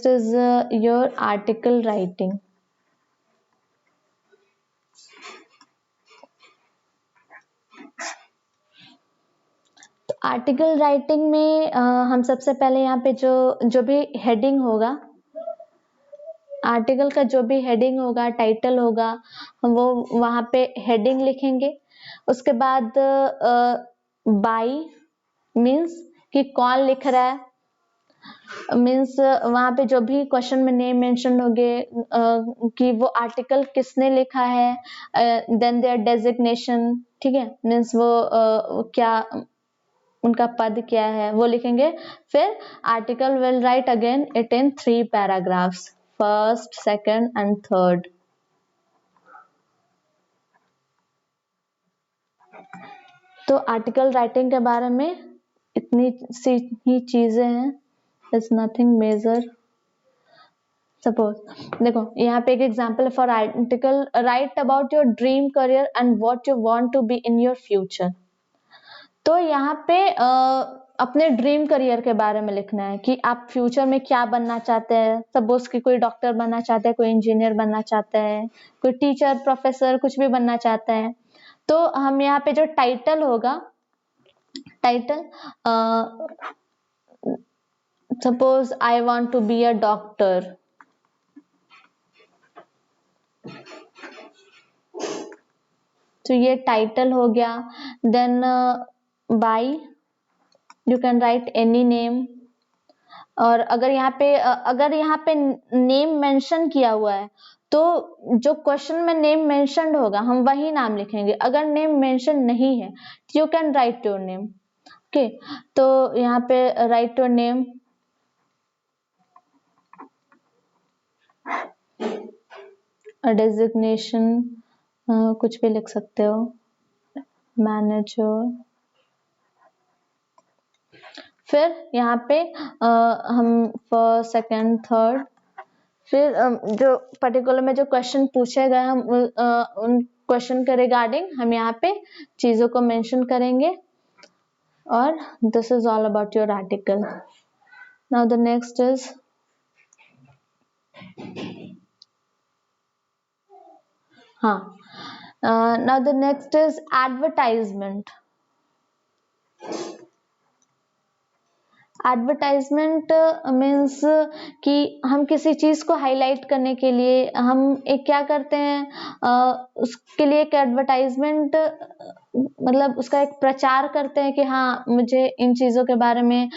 is your article writing. Article writing में हम सबसे पहले यहाँ पे जो भी हेडिंग होगा, आर्टिकल का जो भी हेडिंग होगा, टाइटल होगा, वो वहाँ पे हेडिंग लिखेंगे। उसके बाद बाय मीन्स कि कौन लिख रहा है, मीन्स वहाँ पे जो भी क्वेश्चन में नेम मेंशन होंगे कि वो आर्टिकल किसने लिखा है, देन देयर डेजिग्नेशन, ठीक है, मीन्स वो क्या उनका पद क्या है वो लिखेंगे। फिर article will write again it in 3 paragraphs, first, second and third. तो आर्टिकल राइटिंग के बारे में इतनी सी ही चीजें हैं, इट्स नथिंग मेजर। सपोज देखो यहाँ पे एक example for article, write about your dream career and what you want to be in your future. तो यहाँ पे अपने ड्रीम करियर के बारे में लिखना है कि आप फ्यूचर में क्या बनना चाहते हैं। सपोज कि कोई डॉक्टर बनना चाहता है, कोई इंजीनियर बनना चाहता है, कोई टीचर, प्रोफेसर, कुछ भी बनना चाहता है। तो हम यहाँ पे जो टाइटल होगा, title suppose I want to be a doctor, तो ये टाइटल हो गया। Then by you can write any name, और अगर यहाँ पे नेम मेंशन किया हुआ है तो जो क्वेश्चन में नेम मेंशन होगा हम वही नाम लिखेंगे। अगर नेम मेंशन नहीं है you can right your name. Okay, तो यहाँ पे राइट योर नेम, डेजिग्नेशन कुछ भी लिख सकते हो, मैनेजर। फिर यहाँ पे हम फर्स्ट, सेकंड, थर्ड, फिर जो पर्टिकुलर में जो क्वेश्चन पूछे गए हम उन क्वेश्चन के रिगार्डिंग हम यहाँ पे चीजों को मेंशन करेंगे। और this is all about your article. Now the next is now the next is advertisement. Advertisement means कि हम किसी चीज को हाईलाइट करने के लिए हम एक क्या करते हैं, उसके लिए एक एडवर्टाइजमेंट मतलब उसका एक प्रचार करते हैं कि हाँ मुझे इन चीजों के बारे में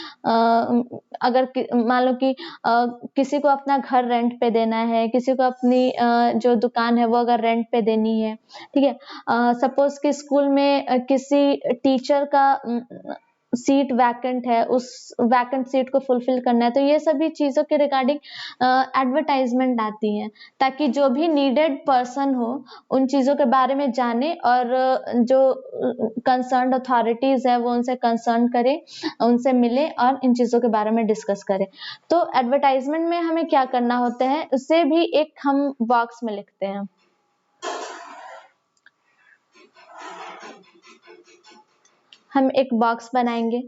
अगर मान लो कि किसी को अपना घर रेंट पे देना है, किसी को अपनी जो दुकान है वो अगर रेंट पे देनी है, ठीक है। सपोज कि स्कूल में किसी टीचर का सीट वैकेंट है, उस वैकेंट सीट को फुलफिल करना है, तो ये सभी चीजों के रिगार्डिंग एडवर्टाइजमेंट आती हैं ताकि जो भी नीडेड पर्सन हो उन चीजों के बारे में जाने और जो कंसर्न्ड अथॉरिटीज है वो उनसे कंसर्न करे, उनसे मिले और इन चीजों के बारे में डिस्कस करें। तो एडवर्टाइजमेंट में हमें क्या करना होता है, उसे भी एक हम बॉक्स में लिखते हैं। हम एक बॉक्स बनाएंगे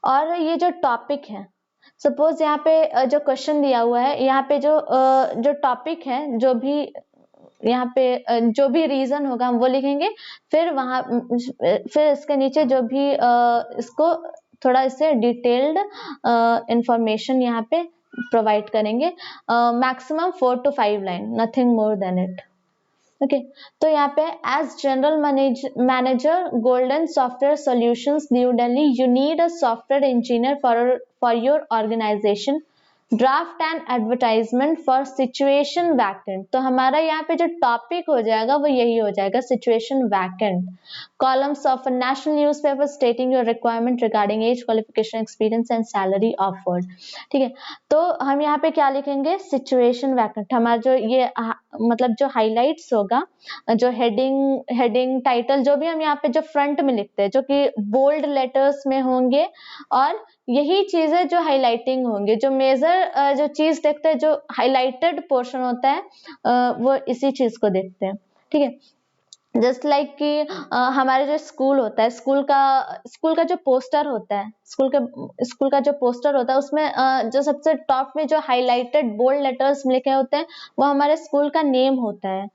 और ये जो टॉपिक है, सपोज यहाँ पे जो क्वेश्चन दिया हुआ है, यहाँ पे जो टॉपिक है, जो भी यहाँ पे जो भी रीजन होगा हम वो लिखेंगे। फिर फिर इसके नीचे जो भी इसको थोड़ा इससे डिटेल्ड इंफॉर्मेशन यहाँ पे प्रोवाइड करेंगे, maximum 4 to 5 line, nothing more than it. Okay, तो यहाँ पे as general manager golden software solutions new Delhi, you need a software engineer for your organisation, draft and advertisement for situation vacant. तो हमारा यहाँ पे जो टॉपिक हो जाएगा वो यही हो जाएगा, situation vacant. Columns of a national newspaper stating your requirement regarding age, qualification, experience and salary offered. ठीक है, तो हम यहाँ पे क्या लिखेंगे, सिचुएशन वैकेंट। हमारा जो ये मतलब जो हाईलाइट्स होगा, जो हेडिंग टाइटल जो भी हम यहाँ पे जो फ्रंट में लिखते हैं, जो कि बोल्ड लेटर्स में होंगे, और यही चीजें जो हाईलाइटिंग होंगे, जो मेजर जो चीज देखते हैं, जो हाईलाइटेड पोर्शन होता है वो इसी चीज को देखते हैं। ठीक है। जस्ट लाइक कि हमारे जो स्कूल होता है, स्कूल का जो पोस्टर होता है, स्कूल का जो पोस्टर होता है उसमें जो सबसे टॉप में जो हाईलाइटेड बोल्ड लेटर्स लिखे होते हैं वो हमारे स्कूल का नेम होता है।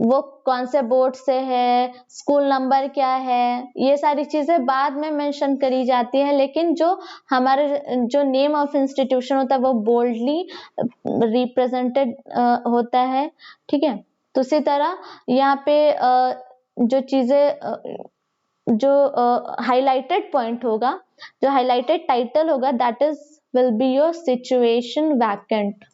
वो कौन से बोर्ड से है, स्कूल नंबर क्या है, ये सारी चीजें बाद में मेंशन करी जाती है, लेकिन जो हमारे जो नेम ऑफ इंस्टीट्यूशन होता है वो बोल्डली रिप्रेजेंटेड होता है। ठीक है। तो इसी तरह यहाँ पे जो चीजें जो हाईलाइटेड पॉइंट होगा, जो हाईलाइटेड टाइटल होगा, that is will be your situation vacant.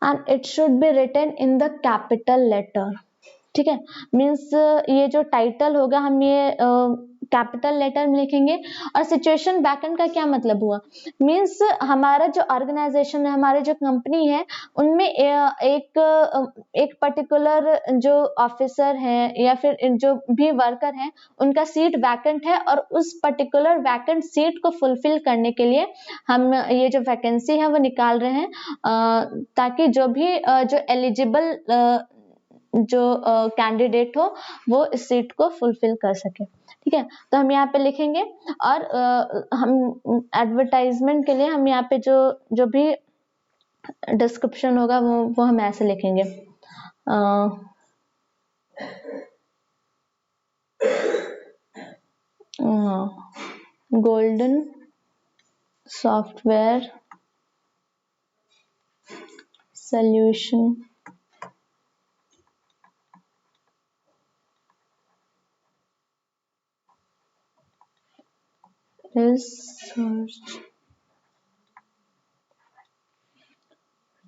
And it should be written in the capital letter. ठीक है। मीन्स ये जो टाइटल होगा हम ये कैपिटल लेटर में लिखेंगे। और सिचुएशन वैकेंट का क्या मतलब हुआ, मीन्स हमारा जो ऑर्गेनाइजेशन है, हमारे जो कंपनी है, उनमें एक पर्टिकुलर जो ऑफिसर है या फिर जो भी वर्कर है उनका सीट वैकेंट है, और उस पर्टिकुलर वैकेंट सीट को फुलफिल करने के लिए हम ये जो वैकेंसी है वो निकाल रहे हैं, ताकि जो भी जो एलिजिबल जो कैंडिडेट हो वो इस सीट को फुलफिल कर सके। ठीक है। तो हम यहाँ पे लिखेंगे, और हम एडवर्टाइजमेंट के लिए हम यहाँ पे जो जो भी डिस्क्रिप्शन होगा वो हम ऐसे लिखेंगे, golden software solution is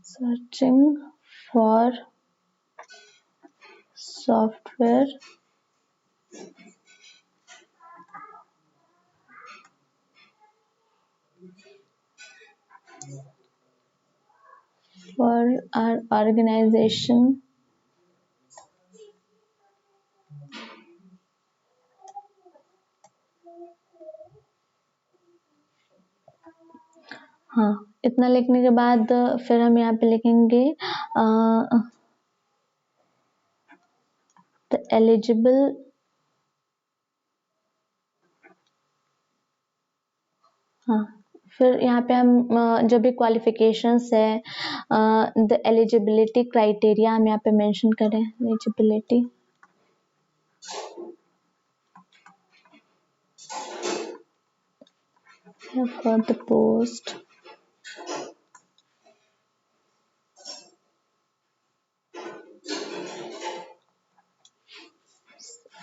searching for software for our organization हाँ, इतना लिखने के बाद फिर हम यहाँ पे लिखेंगे the eligible हाँ, फिर यहाँ पे हम जो भी क्वालिफिकेशंस है, द एलिजिबिलिटी क्राइटेरिया हम यहाँ पे मेंशन करें। Eligibility for the post,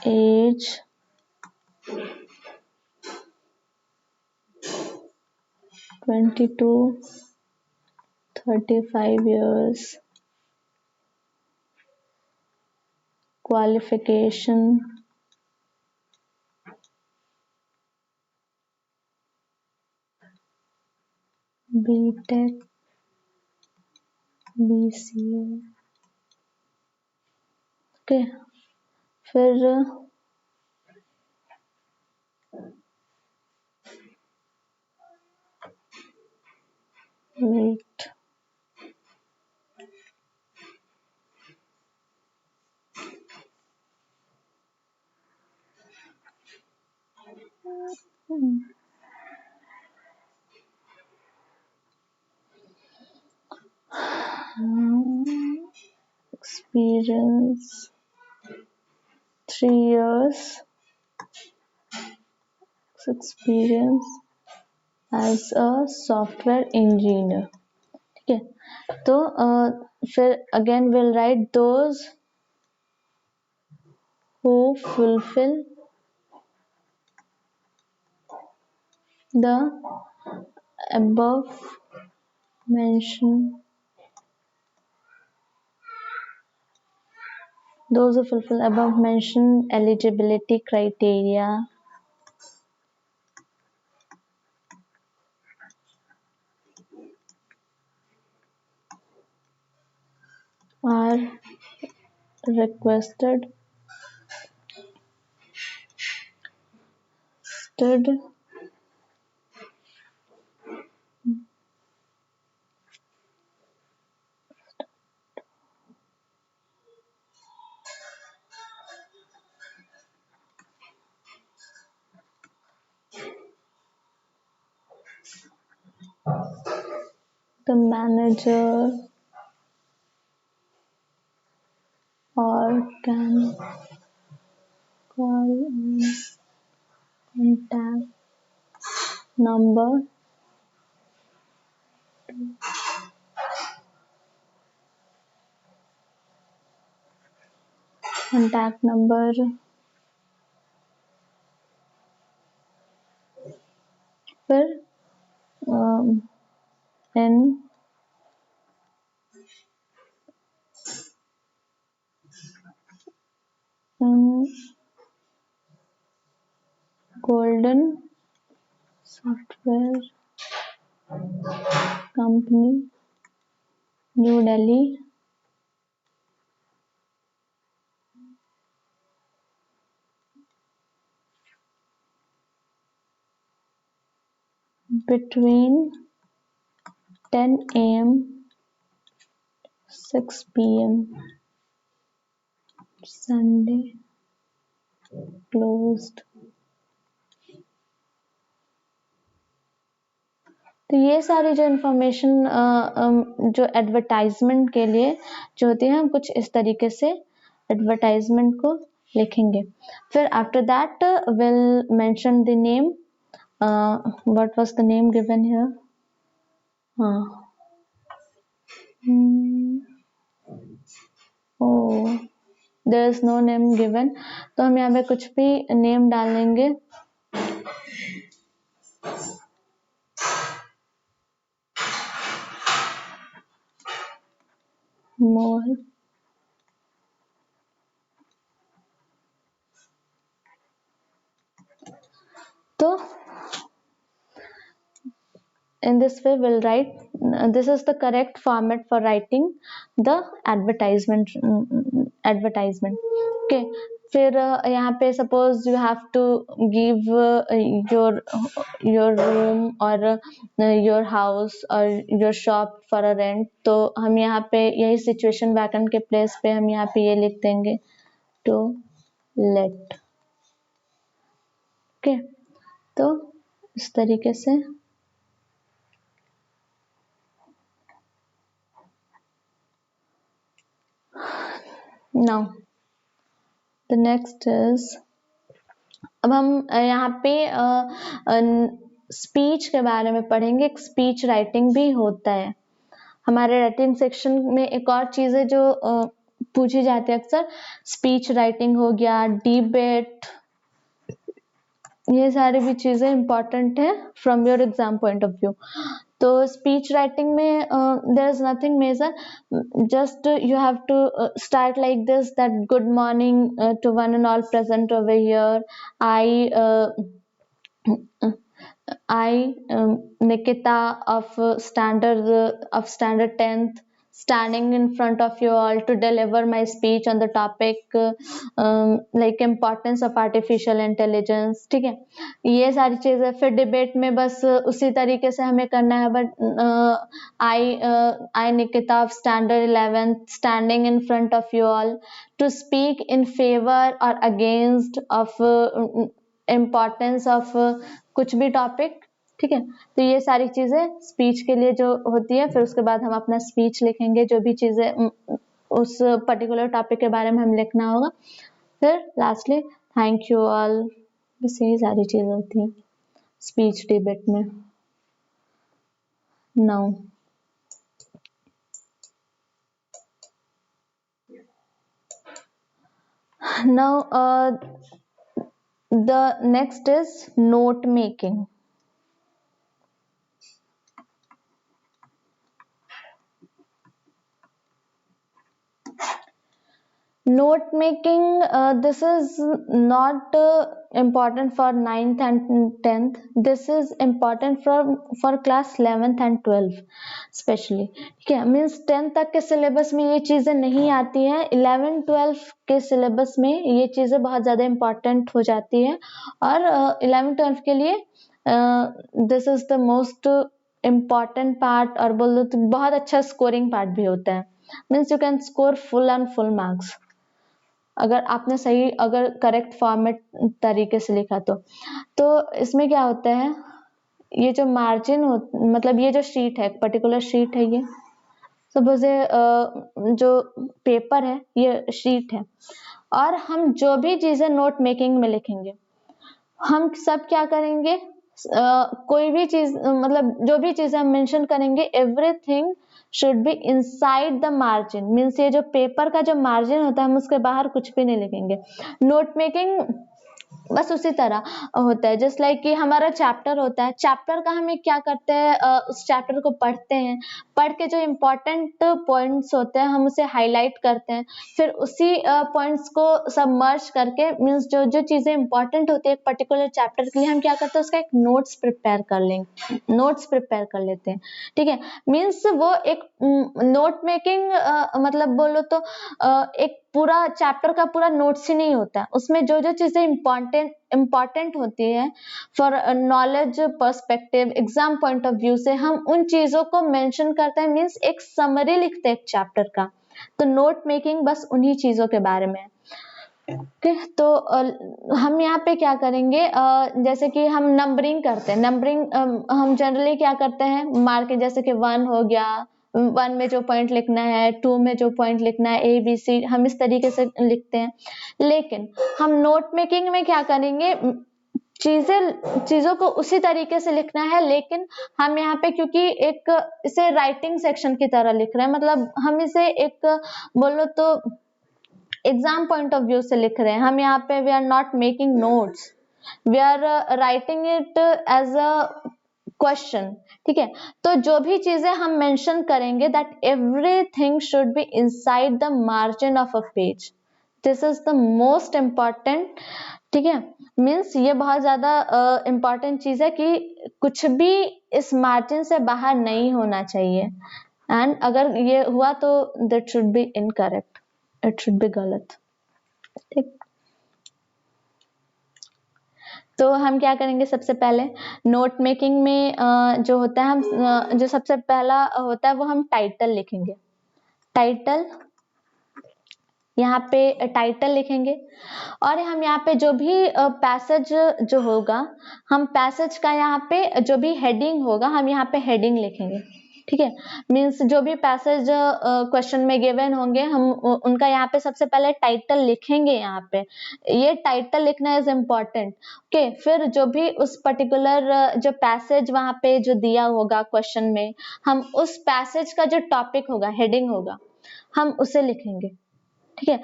age 22 35 years, qualification BTech BCA। Okay. फिर wait experience 3 years experience as a software engineer। ठीक है। तो फिर again we'll write those who fulfill the above mentioned those who fulfill above mentioned eligibility criteria are requested the manager or can call contact number फिर in golden software company New Delhi between 10 a.m. 6 p.m. Sunday closed। तो ये सारी जो इन्फॉर्मेशन जो एडवर्टाइजमेंट के लिए जो होती है, हम कुछ इस तरीके से एडवर्टाइजमेंट को लिखेंगे। फिर after that will mention the name, what was the name given here. There is no name given, तो हम यहाँ पे कुछ भी नेम डाल देंगे। मोर तो in this way we'll write, this is the correct format for writing the advertisement। okay, फिर यहाँ पे suppose you have to give your room or your house or your shop for a rent, तो हम यहाँ पे यही situation vacant के place पे हम यहाँ पे ये लिख देंगे to let। okay, तो इस तरीके से now the next is, अब हम यहाँ पे स्पीच के बारे में पढ़ेंगे। एक स्पीच राइटिंग भी होता है हमारे राइटिंग सेक्शन में। एक और चीज है जो पूछी जाती है अक्सर, स्पीच राइटिंग हो गया, डिबेट, ये सारी भी चीजें इंपॉर्टेंट है from your exam point of view. तो स्पीच राइटिंग में there is nothing major, just you have to start like this, that good morning to one and all present over here, I Nikita of standard 10th standing in front of you all to deliver my speech on the topic like importance of artificial intelligence। ठीक है, ये सारी चीजें। फिर डिबेट में बस उसी तरीके से हमें करना है, but I Nikita of standard 11th standing in front of you all to speak in favor or against of importance of कुछ भी टॉपिक। ठीक है, तो ये सारी चीजें स्पीच के लिए जो होती है। फिर उसके बाद हम अपना स्पीच लिखेंगे, जो भी चीजें उस पर्टिकुलर टॉपिक के बारे में हम लिखना होगा। फिर लास्टली थैंक यू ऑल, बस यही सारी चीजें होती हैं स्पीच डिबेट में। Now the next is note making। Note making, this is not important for 9th and 10th, this is important for class 11th and 12th specially. ठीक है, मीन्स 10th तक के सिलेबस में ये चीज़ें नहीं आती हैं, 11th 12th के सिलेबस में ये चीज़ें बहुत ज़्यादा इम्पॉर्टेंट हो जाती हैं। और 11th 12th के लिए this is the most important part, और बोल दो तो बहुत अच्छा स्कोरिंग पार्ट भी होता है। Means you can score full and full marks अगर आपने सही, अगर करेक्ट फॉर्मेट तरीके से लिखा तो इसमें क्या होता है, ये जो मार्जिन हो, मतलब ये जो शीट है, पर्टिकुलर शीट है, ये सपोज जो पेपर है ये शीट है, और हम जो भी चीजें नोट मेकिंग में लिखेंगे, हम सब क्या करेंगे, कोई भी चीज, मतलब जो भी चीजें हम मेंशन करेंगे, everything should be inside the margin, means ये जो पेपर का जो मार्जिन होता है हम उसके बाहर कुछ भी नहीं लिखेंगे। नोट मेकिंग बस उसी तरह होता है, जस्ट लाइक कि हमारा चैप्टर होता है, चैप्टर का हम क्या करते हैं, उस चैप्टर को पढ़ते हैं, पढ़ के जो इम्पोर्टेंट पॉइंट्स होते हैं हम उसे हाईलाइट करते हैं, फिर उसी पॉइंट्स को सब मर्ज करके, मीन्स जो जो चीजें इंपॉर्टेंट होती है एक पर्टिकुलर चैप्टर के लिए, हम क्या करते हैं उसका एक नोट्स प्रिपेयर कर लेंगे, नोट्स प्रिपेयर कर लेते हैं। ठीक है, मीन्स वो एक नोट मेकिंग, मतलब बोलो तो एक पूरा चैप्टर का पूरा नोट्स ही नहीं होता, उसमें जो जो चीजें इम्पॉर्टेंट होती है for knowledge perspective, exam point of view से, हम उन चीजों को मेंशन करते हैं, मीन्स एक समरी लिखते हैं एक चैप्टर का। तो नोट मेकिंग बस उन्हीं चीजों के बारे में है। ओके, तो हम यहाँ पे क्या करेंगे, जैसे कि हम नंबरिंग करते हैं, नंबरिंग हम जनरली क्या करते हैं, मार्क, जैसे कि 1 हो गया, 1 में जो पॉइंट लिखना है, 2 में जो पॉइंट लिखना है, ABC, हम इस तरीके से लिखते हैं। लेकिन हम नोट मेकिंग में क्या करेंगे, चीजों को उसी तरीके से लिखना है, लेकिन हम यहाँ पे क्योंकि एक इसे राइटिंग सेक्शन की तरह लिख रहे हैं, मतलब हम इसे एक बोलो तो एग्जाम पॉइंट ऑफ व्यू से लिख रहे हैं, हम यहाँ पे we are not making notes, we are writing it as a question. ठीक है, तो जो भी चीजें हम मेंशन करेंगे, that everything should be inside the margin of a page, this is the most important. ठीक है, मीन्स ये बहुत ज्यादा इम्पॉर्टेंट चीज है कि कुछ भी इस मार्जिन से बाहर नहीं होना चाहिए, एंड अगर ये हुआ तो that should be incorrect, it should B गलत। ठीक, तो हम क्या करेंगे, सबसे पहले नोट मेकिंग में जो होता है, हम जो सबसे पहला होता है वो हम टाइटल लिखेंगे, टाइटल, यहाँ पे टाइटल लिखेंगे, और हम यहाँ पे जो भी पैसेज जो होगा, हम पैसेज का यहाँ पे जो भी हेडिंग होगा हम यहाँ पे हेडिंग लिखेंगे। ठीक है, मीन्स जो भी पैसेज क्वेश्चन में गिवन होंगे हम उनका यहाँ पे सबसे पहले टाइटल लिखेंगे, यहाँ पे ये टाइटल लिखना इज इम्पोर्टेंट। ओके, फिर जो भी उस पर्टिकुलर जो पैसेज वहाँ पे जो दिया होगा क्वेश्चन में, हम उस पैसेज का जो टॉपिक होगा, हेडिंग होगा, हम उसे लिखेंगे। ठीक है,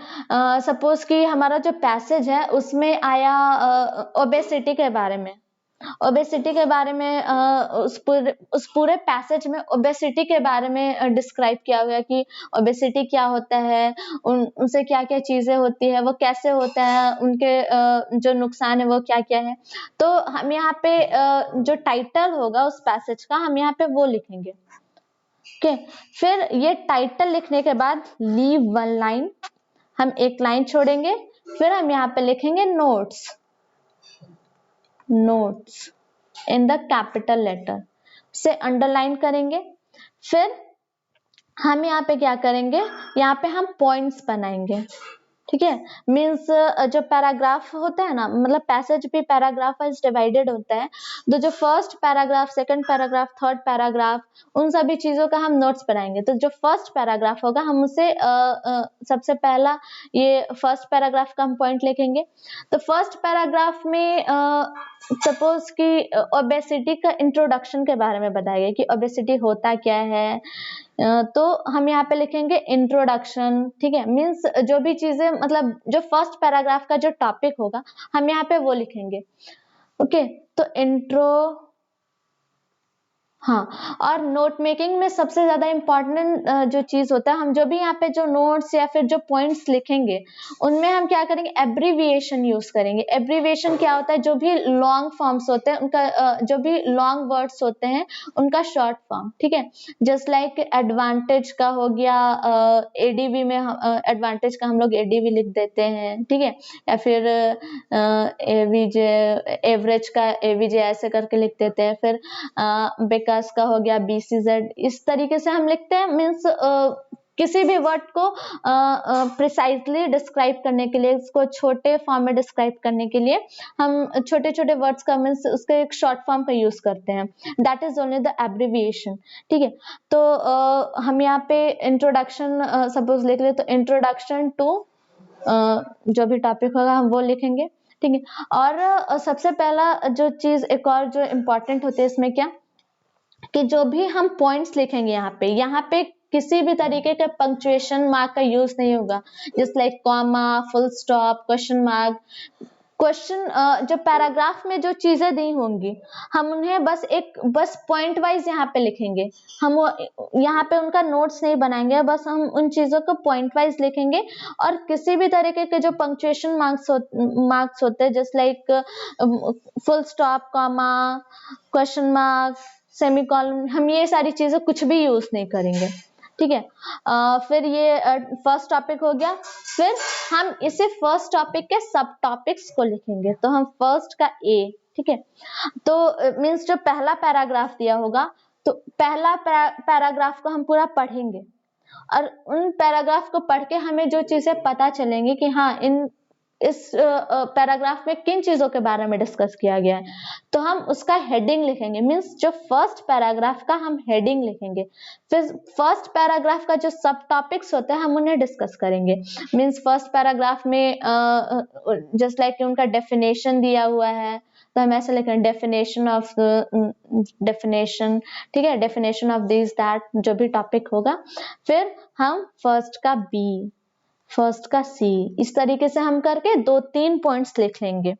सपोज कि हमारा जो पैसेज है उसमें आया ओबेसिटी के बारे में, ओबेसिटी के बारे में, उस पूरे पैसेज में ओबेसिटी के बारे में डिस्क्राइब किया हुआ है कि ओबेसिटी क्या होता है, उनसे क्या क्या चीजें होती है, वो कैसे होता है, उनके जो नुकसान है वो क्या क्या है। तो हम यहाँ पे जो टाइटल होगा उस पैसेज का, हम यहाँ पे वो लिखेंगे। ओके, फिर ये टाइटल लिखने के बाद लीव 1 लाइन, हम एक लाइन छोड़ेंगे, फिर हम यहाँ पे लिखेंगे notes, notes in the capital letter से अंडरलाइन करेंगे। फिर हम यहाँ पे क्या करेंगे, यहाँ पे हम पॉइंट्स बनाएंगे। ठीक है, मीन्स जो पैराग्राफ होता है ना, मतलब पैसेज भी पैराग्राफ वाइज डिवाइडेड होता है, तो जो first paragraph, second paragraph, third paragraph, उन सभी चीजों का हम नोट्स बनाएंगे। तो जो फर्स्ट पैराग्राफ होगा हम उसे सबसे पहला ये फर्स्ट पैराग्राफ का हम पॉइंट लिखेंगे। तो फर्स्ट पैराग्राफ में सपोज कि ओबेसिटी का इंट्रोडक्शन के बारे में बताया गया कि ओबेसिटी होता क्या है, तो हम यहाँ पे लिखेंगे इंट्रोडक्शन। ठीक है, मीन्स जो भी चीजें, मतलब जो फर्स्ट पैराग्राफ का जो टॉपिक होगा हम यहाँ पे वो लिखेंगे। ओके, तो इंट्रो, हाँ, और नोट मेकिंग में सबसे ज्यादा इम्पोर्टेंट जो चीज होता है, हम जो भी यहाँ पे जो नोट्स या फिर जो पॉइंट्स लिखेंगे उनमें हम क्या करेंगे, एब्रीविएशन यूज करेंगे। एब्रीविएशन क्या होता है, जो भी लॉन्ग फॉर्म्स होते हैं उनका, जो भी लॉन्ग वर्ड्स होते हैं उनका शॉर्ट फॉर्म। ठीक है, जस्ट लाइक एडवांटेज का हो गया, एडीवी में एडवांटेज का हम लोग एडीवी लिख देते हैं। ठीक है, या फिर एवीजे, एवरेज का एवीजे ऐसे करके लिख देते हैं। फिर विकास का हो गया BCZ, इस तरीके से हम लिखते हैं। मीन्स किसी भी वर्ड को प्रिसाइजली डिस्क्राइब करने के लिए, इसको छोटे फॉर्म में डिस्क्राइब करने के लिए हम छोटे छोटे वर्ड्स का मीन्स उसके एक शॉर्ट फॉर्म का यूज करते हैं, that is only the abbreviation. ठीक है, तो हम यहाँ पे इंट्रोडक्शन सपोज लिख ले, तो इंट्रोडक्शन टू जो भी टॉपिक होगा हम वो लिखेंगे। ठीक है, और सबसे पहला जो चीज एक और जो इम्पोर्टेंट होती है इसमें क्या, कि जो भी हम पॉइंट्स लिखेंगे यहाँ पे किसी भी तरीके के पंक्चुएशन मार्क का यूज नहीं होगा, just like comma, full stop, question mark. Question जो पैराग्राफ में जो चीजें दी होंगी हम उन्हें बस पॉइंट वाइज यहाँ पे लिखेंगे, हम यहाँ पे उनका नोट्स नहीं बनाएंगे, बस हम उन चीजों को पॉइंट वाइज लिखेंगे। और किसी भी तरीके के जो पंक्चुएशन मार्क्स होते हैं, just like full stop, comma, question mark, semicolon, हम ये सारी चीजें कुछ भी यूज नहीं करेंगे। ठीक है, फिर ये फर्स्ट टॉपिक हो गया। फिर हम इसे फर्स्ट टॉपिक के सब टॉपिक्स को लिखेंगे, तो हम फर्स्ट का ए। ठीक है, तो मीन्स जो पहला पैराग्राफ दिया होगा, तो पहला पैराग्राफ को हम पूरा पढ़ेंगे, और उन पैराग्राफ को पढ़ के हमें जो चीजें पता चलेंगी कि हाँ इस पैराग्राफ में किन चीजों के बारे में डिस्कस किया गया है, तो हम उसका हेडिंग लिखेंगे। मीन्स जो फर्स्ट पैराग्राफ का हम हेडिंग लिखेंगे, फिर फर्स्ट पैराग्राफ का जो सब टॉपिक्स होते हैं हम उन्हें डिस्कस करेंगे। मीन्स फर्स्ट पैराग्राफ में जस्ट लाइक उनका डेफिनेशन दिया हुआ है, तो हम ऐसे लिखेंगे डेफिनेशन ऑफ डेफिनेशन। ठीक है, डेफिनेशन ऑफ दिस दैट, जो भी टॉपिक होगा। फिर हम फर्स्ट का बी, फर्स्ट का सी, इस तरीके से हम करके 2-3 पॉइंट्स लिख लेंगे।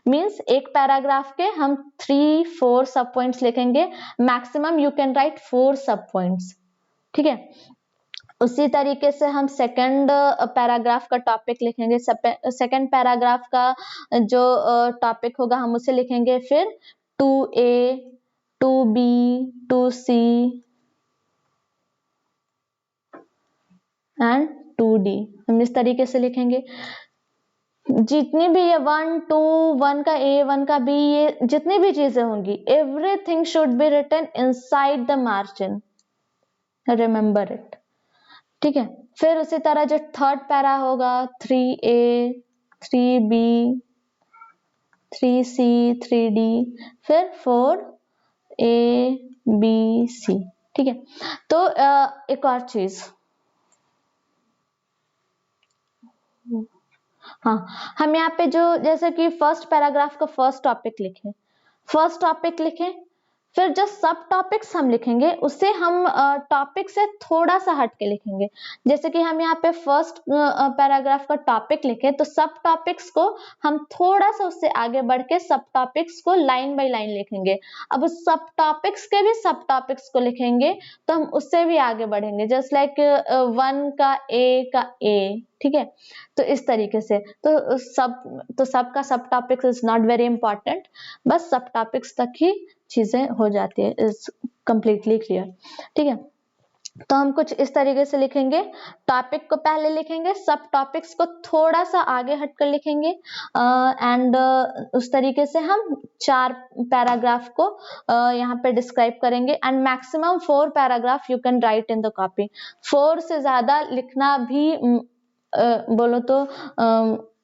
मीन्स एक पैराग्राफ के हम 3-4 सब पॉइंट्स लिखेंगे, मैक्सिमम यू कैन राइट 4 सब पॉइंट्स। ठीक है, उसी तरीके से हम सेकंड पैराग्राफ का टॉपिक लिखेंगे, सेकंड पैराग्राफ का जो टॉपिक होगा हम उसे लिखेंगे। फिर 2A, 2B, 2C and 2D, हम इस तरीके से लिखेंगे। जितनी भी ये 1, 2, 1 का A, 1 का B, ये जितनी भी चीजें होंगी, everything should be written inside the margin, remember it. ठीक है, फिर उसी तरह जो थर्ड पैरा होगा 3A, 3B, 3C, 3D, फिर 4A, B, C। ठीक है, तो एक और चीज, हाँ, हम यहाँ पे जो जैसे कि फर्स्ट पैराग्राफ का फर्स्ट टॉपिक लिखें, फिर जो सब टॉपिक्स हम लिखेंगे उसे हम टॉपिक से थोड़ा सा हट के लिखेंगे। जैसे कि हम यहाँ पे फर्स्ट पैराग्राफ का टॉपिक लिखे, तो सब टॉपिक्स को हम थोड़ा सा उससे आगे बढ़ के सब टॉपिक्स को लाइन बाय लाइन लिखेंगे। अब उस सब टॉपिक्स के भी सब टॉपिक्स को लिखेंगे, तो हम उससे भी आगे बढ़ेंगे, जस्ट लाइक 1 का ए। ठीक है, तो इस तरीके से तो सबका सब topics is not very important, बस सब टॉपिक्स तक ही चीजें हो जाती है, इज कंप्लीटली क्लियर। ठीक है, तो हम कुछ इस तरीके से लिखेंगे, टॉपिक को पहले लिखेंगे, सब टॉपिक्स को थोड़ा सा आगे हटकर लिखेंगे, एंड उस तरीके से हम 4 पैराग्राफ को यहाँ पे डिस्क्राइब करेंगे, and maximum 4 paragraph you can right in the copy. 4 से ज्यादा लिखना भी बोलो तो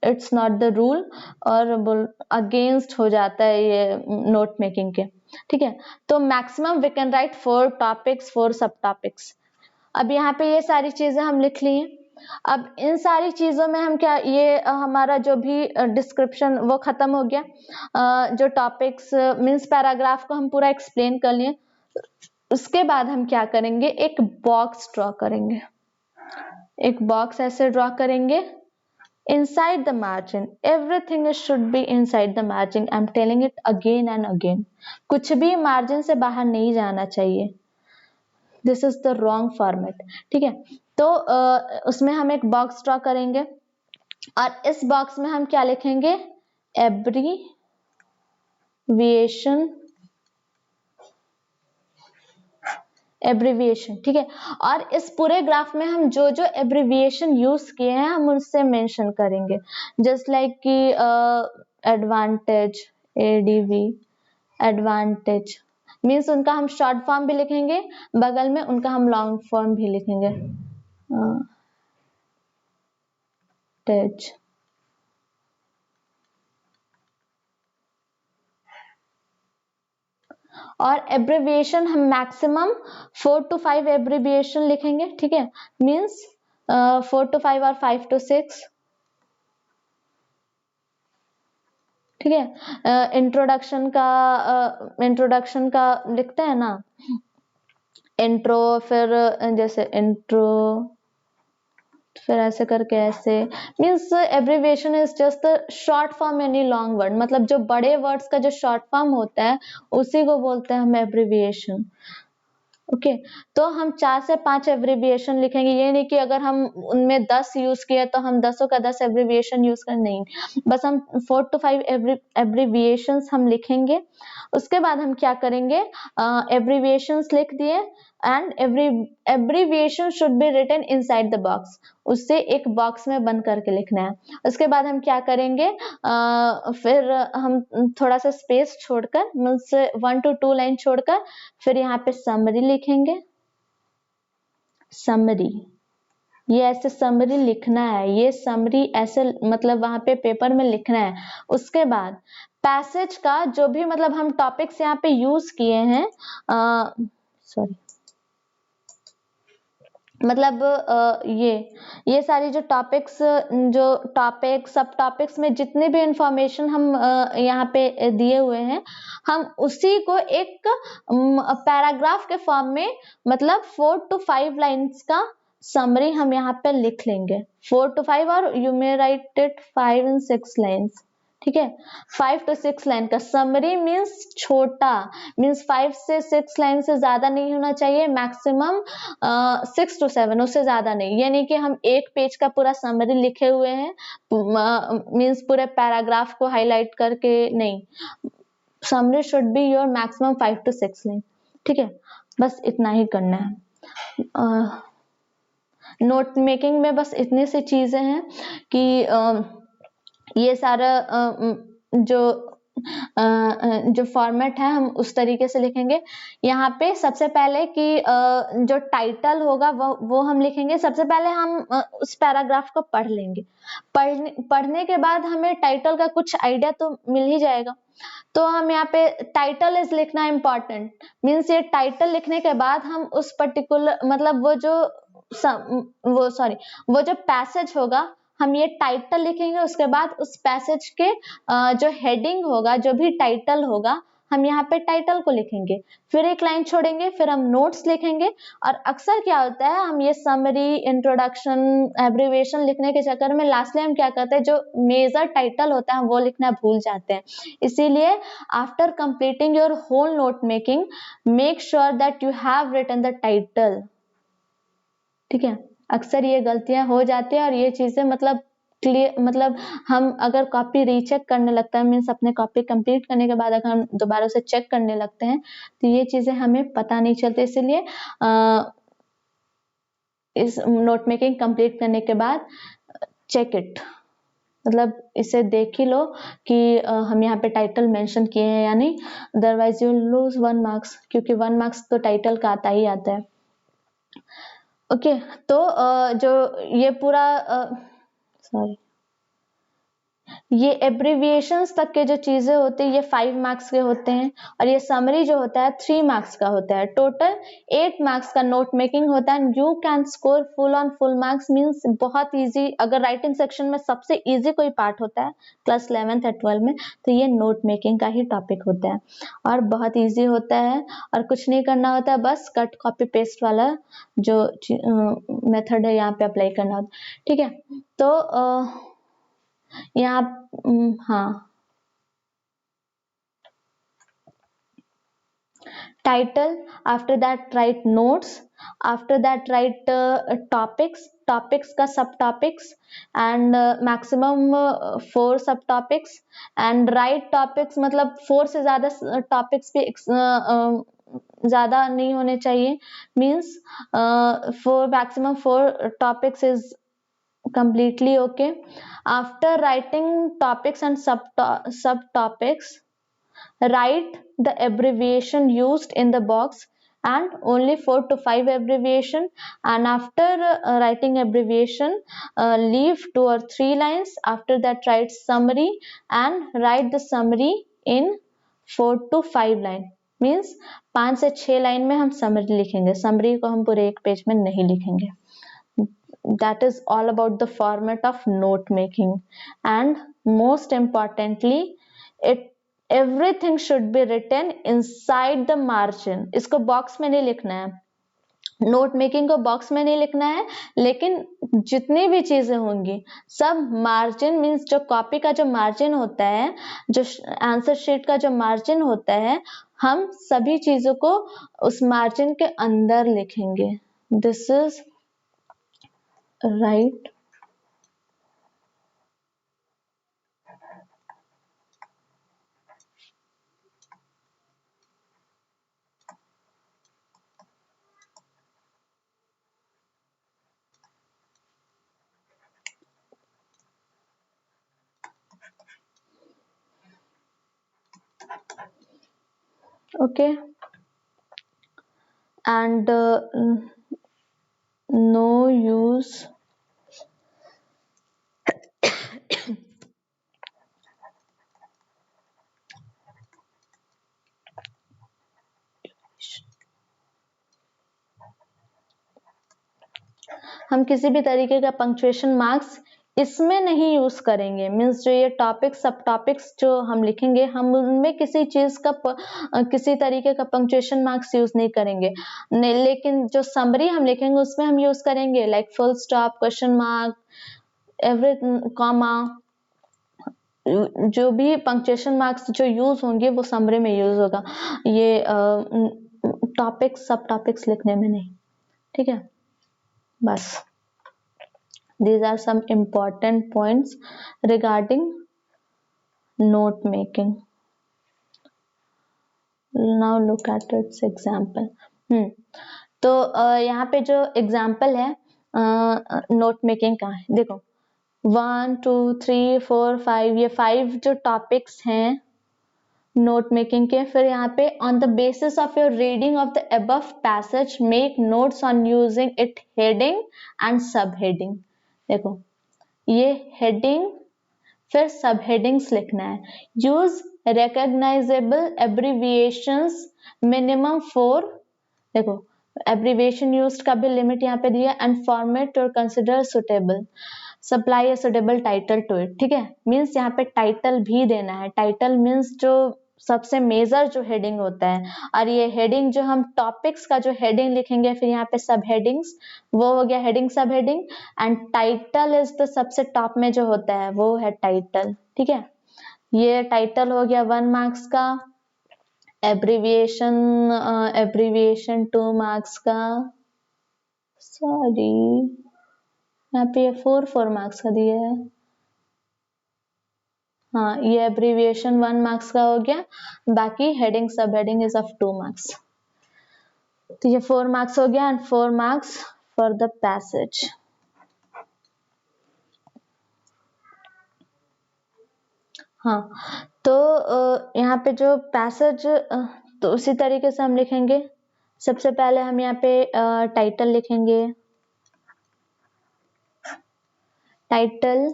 इट्स नॉट द रूल, और अगेंस्ट हो जाता है ये नोट मेकिंग के। ठीक है, तो maximum we can write 4 topics, 4 sub topics. अब यहाँ पे ये सारी चीजें हम लिख लिए। अब इन सारी चीजों में हम क्या, ये हमारा जो भी डिस्क्रिप्शन वो खत्म हो गया, जो टॉपिक्स मीन्स पैराग्राफ को हम पूरा एक्सप्लेन कर लिए। उसके बाद हम क्या करेंगे, एक बॉक्स ड्रॉ करेंगे, एक बॉक्स ऐसे ड्रॉ करेंगे inside the margin, everything should be inside the margin, I'm telling it again and again, कुछ भी मार्जिन से बाहर नहीं जाना चाहिए, this is the wrong format। ठीक है, तो उसमें हम एक बॉक्स ड्रॉ करेंगे, और इस बॉक्स में हम क्या लिखेंगे, एब्रीविएशन। ठीक है, और इस पूरे ग्राफ में हम जो जो एब्रीविएशन यूज किए हैं हम उससे मेंशन करेंगे, जस्ट लाइक कि एडवांटेज, ADV, एडवांटेज मीन्स उनका हम शॉर्ट फॉर्म भी लिखेंगे, बगल में उनका हम लॉन्ग फॉर्म भी लिखेंगे। टेज। और एब्रिविएशन हम मैक्सिमम 4 to 5 एब्रिविएशन लिखेंगे, ठीक है, मीन्स 4 to 5 और 5 to 6, ठीक है। इंट्रोडक्शन का लिखते हैं ना, इंट्रो, फिर जैसे इंट्रो, फिर ऐसे करके ऐसे, means abbreviation is just short form any long word, मतलब जो बड़े वर्ड्स का जो शॉर्ट फॉर्म होता है उसी को बोलते हैं हम एब्रिविएशन। ओके तो हम 4 से 5 एब्रिविएशन लिखेंगे, ये नहीं कि अगर हम उनमें 10 यूज किए तो हम 10 का 10 एब्रिविएशन यूज करें, नहीं, बस हम 4 to 5 एब्रिविएशंस हम लिखेंगे। उसके बाद हम क्या करेंगे, एब्रिविएशंस लिख दिए and abbreviation should be written inside the box, उससे एक बॉक्स में बंद करके लिखना है। उसके बाद हम क्या करेंगे, फिर हम थोड़ा सा स्पेस छोड़कर, मीन्स 1 to 2 लाइन छोड़कर फिर यहाँ पे समरी लिखेंगे। समरी, ये ऐसे समरी लिखना है, ये समरी ऐसे मतलब वहां पे पेपर में लिखना है। उसके बाद पैसेज का जो भी मतलब हम टॉपिक्स यहाँ पे यूज किए हैं, सॉरी मतलब ये सारी जो टॉपिक्स, सब टॉपिक्स में जितने भी इंफॉर्मेशन हम यहाँ पे दिए हुए हैं, हम उसी को एक पैराग्राफ के फॉर्म में, मतलब 4 to 5 लाइंस का समरी हम यहाँ पे लिख लेंगे, 4 to 5, और you may right it 5 and 6 lines, ठीक है। 5 to 6 लाइन का समरी मीन्स छोटा, मीन्स 5 से 6 लाइन से ज्यादा नहीं होना चाहिए, मैक्सिमम 6 to 7, उससे ज्यादा नहीं। यानी कि हम एक पेज का पूरा समरी लिखे हुए हैं, मीन्स पूरे पैराग्राफ को हाईलाइट करके नहीं, summary should be your maximum 5 to 6 line, ठीक है, बस इतना ही करना है। नोट मेकिंग में बस इतनी सी चीजें हैं कि ये सारा जो फॉर्मेट है हम उस तरीके से लिखेंगे। यहाँ पे सबसे पहले कि जो टाइटल होगा वो हम लिखेंगे। सबसे पहले हम उस पैराग्राफ को पढ़ लेंगे। पढ़ने के बाद हमें टाइटल का कुछ आइडिया तो मिल ही जाएगा। तो हम यहाँ पे टाइटल इज लिखना इम्पोर्टेंट, मीन्स ये टाइटल लिखने के बाद हम उस पर्टिकुलर मतलब वो जो पैसेज होगा हम ये टाइटल लिखेंगे। उसके बाद उस पैसेज के जो हेडिंग होगा, जो भी टाइटल होगा, हम यहाँ पे टाइटल को लिखेंगे, फिर एक लाइन छोड़ेंगे, फिर हम नोट्स लिखेंगे। और अक्सर क्या होता है, हम ये समरी, इंट्रोडक्शन, एब्रिविएशन लिखने के चक्कर में लास्टली हम क्या करते हैं, जो मेजर टाइटल होता है वो लिखना भूल जाते हैं। इसीलिए after completing your whole note making, make sure that you have written the title, ठीक है। अक्सर ये गलतियां हो जाती है और ये चीजें मतलब क्लियर, मतलब हम अगर कॉपी रीचेक करने लगता है, मीन्स अपने कॉपी कंप्लीट करने के बाद अगर हम दोबारा से चेक करने लगते हैं तो ये चीजें हमें पता नहीं चलती। इसीलिए इस नोट मेकिंग कंप्लीट करने के बाद चेक इट, मतलब इसे देख ही लो कि हम यहाँ पे टाइटल मेंशन किए हैं या नहीं, अदरवाइज यू लूज 1 मार्क्स, क्योंकि 1 मार्क्स तो टाइटल का आता ही आता है। ओके तो जो ये पूरा सॉरी ये एब्रिविएशंस तक के जो चीजें होते हैं ये 5 मार्क्स के होते हैं, और ये समरी जो होता है 3 मार्क्स का होता है। टोटल 8 मार्क्स का नोट मेकिंग होता है। You can score full on full marks, means बहुत इजी। अगर राइटिंग सेक्शन में सबसे इजी कोई पार्ट होता है क्लास 11th या 12 में तो ये नोट मेकिंग का ही टॉपिक होता है, और बहुत ईजी होता है और कुछ नहीं करना होता है, बस कट कॉपी पेस्ट वाला जो मेथड है यहाँ पे अप्लाई करना होता है, ठीक है। तो यहाँ हाँ, title, after that write notes, after that write topics का subtopics and maximum 4 subtopics, and write topics मतलब 4 से ज्यादा topics भी ज्यादा नहीं होने चाहिए, means for maximum 4 topics is completely okay. After writing topics and subtopics, write the abbreviation used in the box and only 4 to 5 abbreviation, and after writing abbreviation, leave 2 or 3 lines. After that write summary and write the summary in 4 to 5 line, means 5 से 6 लाइन में हम समरी लिखेंगे, समरी को हम पूरे एक पेज में नहीं लिखेंगे. That is all about the format of note making. And most importantly, everything should be written inside the margin. इसको बॉक्स में नहीं लिखना है, नोट मेकिंग को बॉक्स में नहीं लिखना है, लेकिन जितनी भी चीजें होंगी सब मार्जिन, मीन्स जो कॉपी का जो मार्जिन होता है, जो आंसर शीट का जो मार्जिन होता है, हम सभी चीजों को उस मार्जिन के अंदर लिखेंगे. This is right. Okay, and no use हम किसी भी तरीके का पंक्चुएशन मार्क्स इसमें नहीं यूज करेंगे. मीन्स जो ये टॉपिक्स सब टॉपिक्स जो हम लिखेंगे, हम उनमें किसी चीज का किसी तरीके का पंक्चुएशन मार्क्स यूज नहीं करेंगे. लेकिन जो समरी हम लिखेंगे उसमें हम यूज करेंगे, like full stop, question mark, every comma. जो भी पंक्चुएशन मार्क्स जो यूज होंगे वो समरी में यूज होगा, ये टॉपिक्स सब टॉपिक्स लिखने में नहीं. ठीक है, बस. These are some important points regarding note making. Now look at its example. तो यहाँ पे जो एग्जाम्पल है नोट मेकिंग का है, देखो 1 2 3 4 5, ये 5 जो टॉपिक्स हैं नोट मेकिंग के. फिर यहाँ पे on the basis of your reading of the above passage make notes on using it heading and सब हेडिंग. देखो ये हेडिंग फिर सब हेडिंग्स लिखना है. Use recognisable abbreviations minimum 4. देखो एब्रीविएशन यूज का भी लिमिट यहाँ पे दिया. एंड फॉर्मेट और consider suitable, supply a suitable title to it. ठीक है, मीन्स यहाँ पे टाइटल भी देना है. टाइटल मीन्स जो सबसे मेजर जो हेडिंग होता है, और ये हेडिंग जो हम टॉपिक्स का जो हेडिंग लिखेंगे, फिर यहाँ पे सब हेडिंग्स, वो हो गया हेडिंग सब heading. And title is the सबसे टॉप में जो होता है वो है टाइटल. ठीक है, ये टाइटल हो गया 1 मार्क्स का. एब्रीविएशन 2 मार्क्स का. सॉरी यहाँ पे 4 मार्क्स का दिया है. हाँ, ये एब्रीविएशन 1 मार्क्स का हो गया. बाकी हेडिंग सब हेडिंग इज ऑफ 2 मार्क्स. तो ये 4 मार्क्स हो गया. And 4 marks for the passage. हाँ, तो यहाँ पे जो पैसेज, तो उसी तरीके से हम लिखेंगे. सबसे पहले हम यहाँ पे टाइटल लिखेंगे. टाइटल,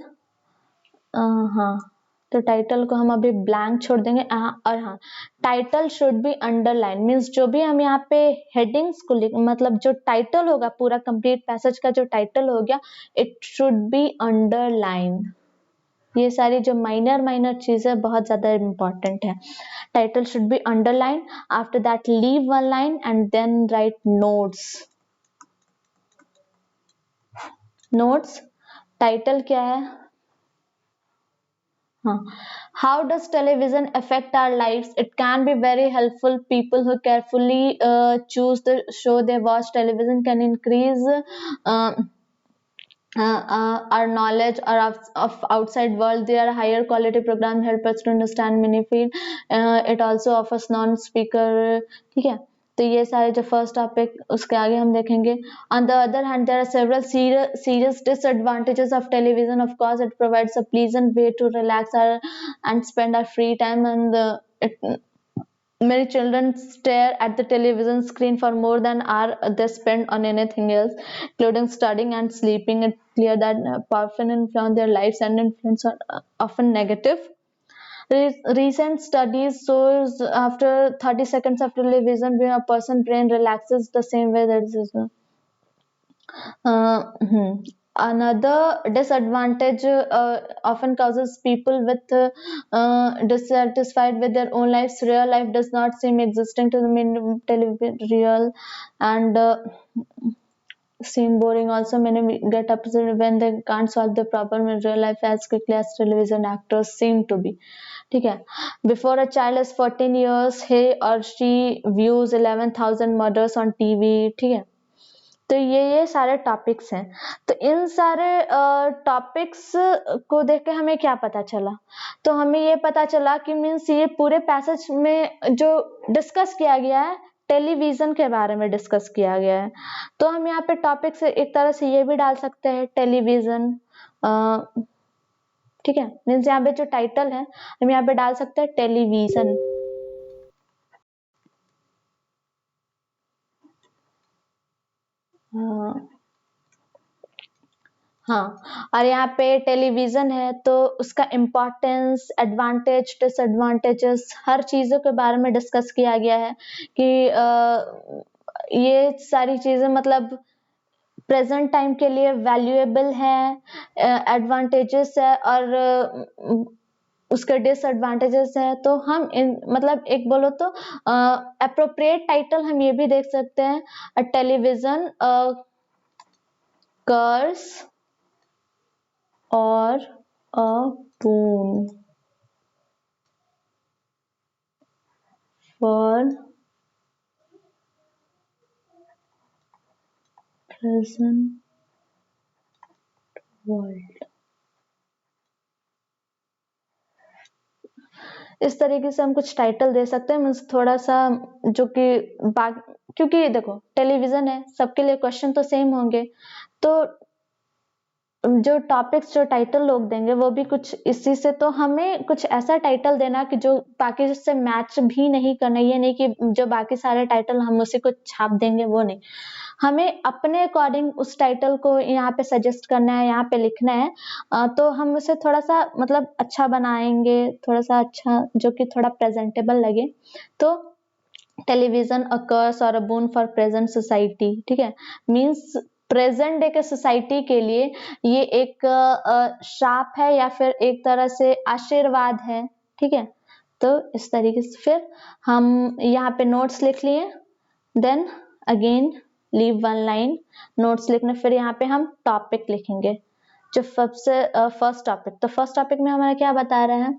हाँ, तो टाइटल को हम अभी ब्लैंक छोड़ देंगे. और हाँ, title should be underline. Means जो भी हम यहाँ पे हेडिंग्स को मतलब जो टाइटल होगा, पूरा कंप्लीट पैसेज का जो टाइटल हो गया, इट शुड बी अंडरलाइन. ये सारी जो माइनर चीजें बहुत ज्यादा इंपॉर्टेंट है. Title should be underline. After that leave 1 line and then write notes. Notes title क्या है? How does television affect our lives? It can be very helpful. People who carefully choose the show they watch television can increase our knowledge of outside world. There are higher quality program help us to understand many field. It also offers non-speaker. ठीक है, तो ये सारे जो फर्स्ट टॉपिक, उसके आगे हम देखेंगे. On the other hand, there are several serious disadvantages of television. Of course, it provides a pleasant way to relax and spend our free time, and Many children stare at the television screen for more than hour they spend on anything else, including studying and sleeping. It's clear that powerful influence their lives and influence are often negative. Recent studies shows after 30 seconds of television, when a person brain relaxes the same way that is. Uh, hmm. Another disadvantage often causes people with dissatisfied with their own lives. Real life does not seem existing to them in television. Real and seem boring. Also, many get upset when they can't solve the problem in real life as quickly as television actors seem to be. ठीक है. Before a child is 14 years, he or she views 11,000 murders on TV. ठीक है. तो ये सारे टॉपिक्स हैं. तो इन सारे टॉपिक्स को देख के हमें क्या पता चला? तो हमें ये पता चला कि मीन्स ये पूरे पैसेज में जो डिस्कस किया गया है टेलीविजन के बारे में डिस्कस किया गया है. तो हम यहाँ पे टॉपिक से एक तरह से ये भी डाल सकते हैं टेलीविजन. ठीक है, मीन्स यहाँ पे जो टाइटल है हम यहाँ पे डाल सकते हैं टेलीविजन. हाँ, और यहाँ पे टेलीविजन है तो उसका इम्पोर्टेंस, एडवांटेज, डिसएडवांटेजेस हर चीजों के बारे में डिस्कस किया गया है कि ये सारी चीजें मतलब प्रेजेंट टाइम के लिए वैल्यूएबल है, एडवांटेजेस है और उसके डिसएडवांटेजेस है. तो हम इन मतलब एक बोलो तो अप्रोप्रिएट टाइटल हम ये भी देख सकते हैं, television curse or a boon for present world. इस तरीके से हम कुछ टाइटल दे सकते हैं. थोड़ा सा जो कि क्योंकि देखो टेलीविजन है, सबके लिए क्वेश्चन तो सेम होंगे, तो जो टॉपिक्स जो टाइटल लोग देंगे वो भी कुछ इसी से. तो हमें कुछ ऐसा टाइटल देना कि जो बाकी से मैच भी नहीं करना. ये नहीं कि जो बाकी सारे टाइटल हम उसी को छाप देंगे, वो नहीं. हमें अपने अकॉर्डिंग उस टाइटल को यहाँ पे सजेस्ट करना है, यहाँ पे लिखना है. तो हम उसे थोड़ा सा मतलब अच्छा बनाएंगे, थोड़ा सा अच्छा जो कि थोड़ा प्रेजेंटेबल लगे. तो टेलीविजन अ कर्स और अ बोन फॉर प्रेजेंट सोसाइटी. ठीक है, मीन्स प्रेजेंट डे के सोसाइटी के लिए ये एक श्राप है या फिर एक तरह से आशीर्वाद है. ठीक है, तो इस तरीके से फिर हम यहाँ पे नोट्स लिख लिए. Then again leave one line, notes लिखने. फिर यहाँ पे हम टॉपिक लिखेंगे, जो सबसे फर्स्ट टॉपिक. तो फर्स्ट टॉपिक में हमारा क्या बता रहे हैं?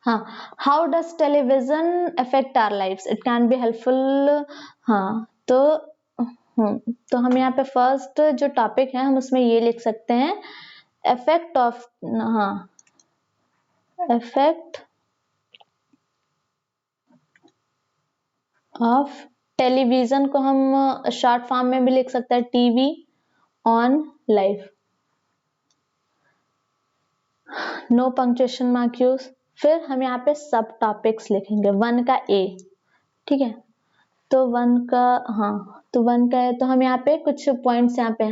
हाँ, how does television affect our lifes, it can be helpful. हाँ, तो हम यहाँ पे फर्स्ट जो टॉपिक है हम उसमें ये लिख सकते हैं, इफेक्ट ऑफ. हाँ, इफेक्ट ऑफ टेलीविजन को हम शॉर्ट फॉर्म में भी लिख सकते हैं, TV on life. No punctuation mark use. फिर हम यहाँ पे सब टॉपिक्स लिखेंगे. 1 का ए. ठीक है, तो 1 का तो 1 का है तो हम यहाँ पे कुछ पॉइंट्स यहाँ पे.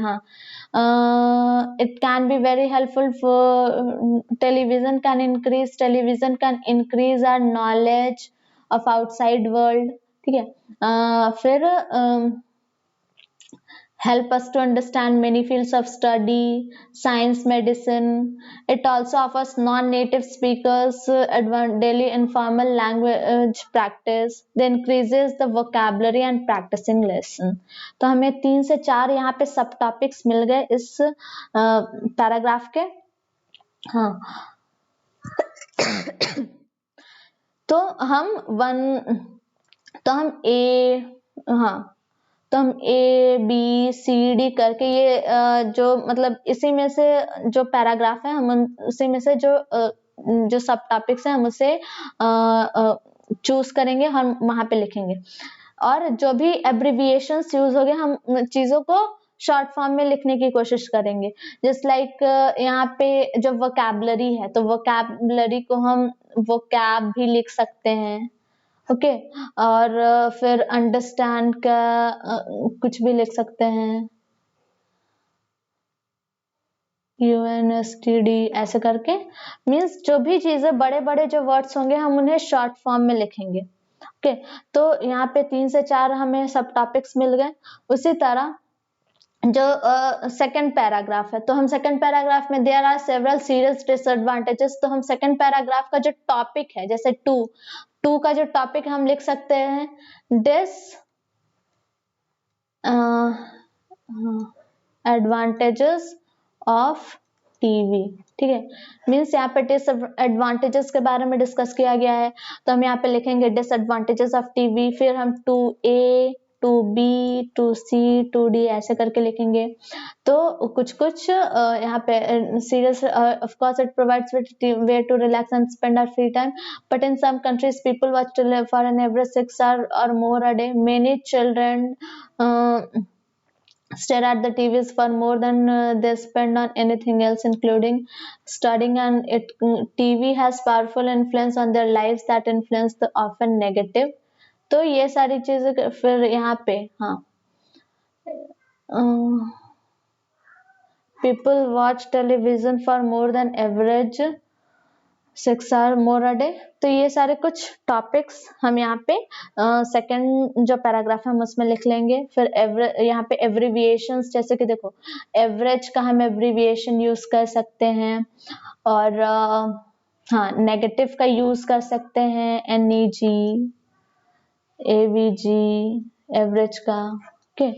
It can be very helpful for television can increase our knowledge of outside world. ठीक है, फिर help us to understand many fields of study, science, medicine. It also offers non-native speakers daily informal language practice. Then increases the vocabulary and practicing lesson. तो हमें 3 से 4 यहाँ पे सब टॉपिक्स मिल गए इस पैराग्राफ के. हाँ, तो हम तो हम ए बी सी डी करके ये जो मतलब इसी में से जो पैराग्राफ है हम उसी में से जो सब टॉपिक्स हैं हम उसे चूज करेंगे, हम वहां पे लिखेंगे. और जो भी एब्रिविएशंस यूज हो गए हम चीजों को शॉर्ट फॉर्म में लिखने की कोशिश करेंगे। जस्ट लाइक यहाँ पे जो वोकैबलरी है तो वोकैबलरी को हम वोकैब भी लिख सकते हैं, ओके। और फिर अंडरस्टैंड का कुछ भी लिख सकते हैं, UNSTD ऐसे करके। मीन्स जो भी चीजें बड़े बड़े जो वर्ड्स होंगे हम उन्हें शॉर्ट फॉर्म में लिखेंगे, ओके। तो यहाँ पे 3 से 4 हमें सब टॉपिक्स मिल गए। उसी तरह जो सेकंड पैराग्राफ है तो हम सेकंड पैराग्राफ में there are several serious disadvantages, तो हम सेकंड पैराग्राफ का जो टॉपिक है जैसे टू का जो टॉपिक हम लिख सकते हैं एडवांटेजेस ऑफ टीवी, ठीक है। मीन्स यहाँ पे डिसएडवांटेजेस के बारे में डिस्कस किया गया है, तो हम यहाँ पे लिखेंगे डिसएडवांटेजेस ऑफ टीवी, फिर हम 2A 2B 2C 2D ऐसे करके लिखेंगे। तो कुछ कुछ यहाँ पे serious, of course it provides way to relax and spend our free time, but in some countries people watch television for an average 6 hours or more a day. Many children stare at the TVs for more than they spend on anything else, including studying, and TV has powerful influence on their lives that influence the often negative. तो ये सारी चीजें फिर यहाँ पे हाँ people watch television for more than average 6 hours more a day। तो ये सारे कुछ टॉपिक्स हम यहाँ पे सेकंड जो पैराग्राफ है हम उसमें लिख लेंगे। फिर यहाँ पे एब्रिविएशंस, जैसे कि देखो एवरेज का हम एब्रिविएशन यूज कर सकते हैं, और हाँ नेगेटिव का यूज कर सकते हैं NEG AVG एवरेज का, ओके।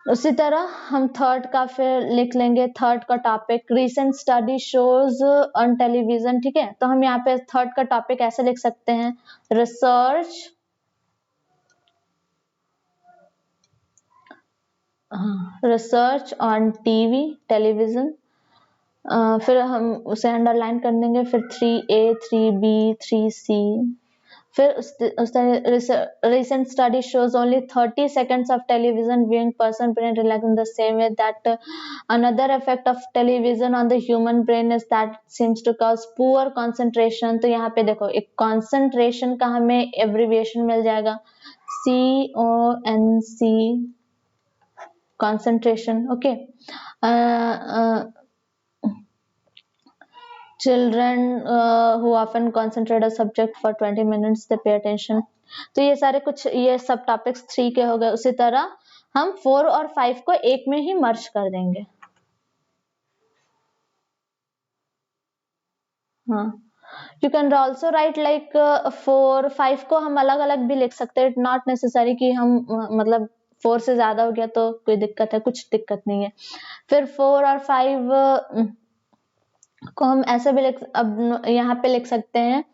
उसी तरह हम थर्ड का फिर लिख लेंगे, थर्ड का topic recent study shows on television, ठीक है। तो हम यहाँ पे थर्ड का टॉपिक ऐसे लिख सकते हैं रिसर्च ऑन टीवी टेलीविजन। फिर हम उसे अंडरलाइन कर देंगे, फिर 3A 3B 3C। फिर उस recent study shows only 30 seconds of television viewing person brain relax in the same way that another effect of television on the human brain is that seems to cause poor concentration। तो यहाँ पे देखो एक concentration का हमें abbreviation मिल जाएगा CONC concentration, okay। Children who often concentrate a subject for 20 minutes they pay attention। तो ये सारे कुछ ये सब टॉपिक्स 3 के हो गए। उसी तरह हम 4 और 5 को एक में ही मर्ज कर देंगे। हाँ you can also right like 4 5 को हम अलग अलग भी लिख सकते हैं, नॉट नेसेसरी कि हम मतलब 4 से ज्यादा हो गया तो कोई दिक्कत है, कुछ दिक्कत नहीं है। फिर 4 और 5 को हम ऐसे भी अब यहाँ पे लिख सकते हैं,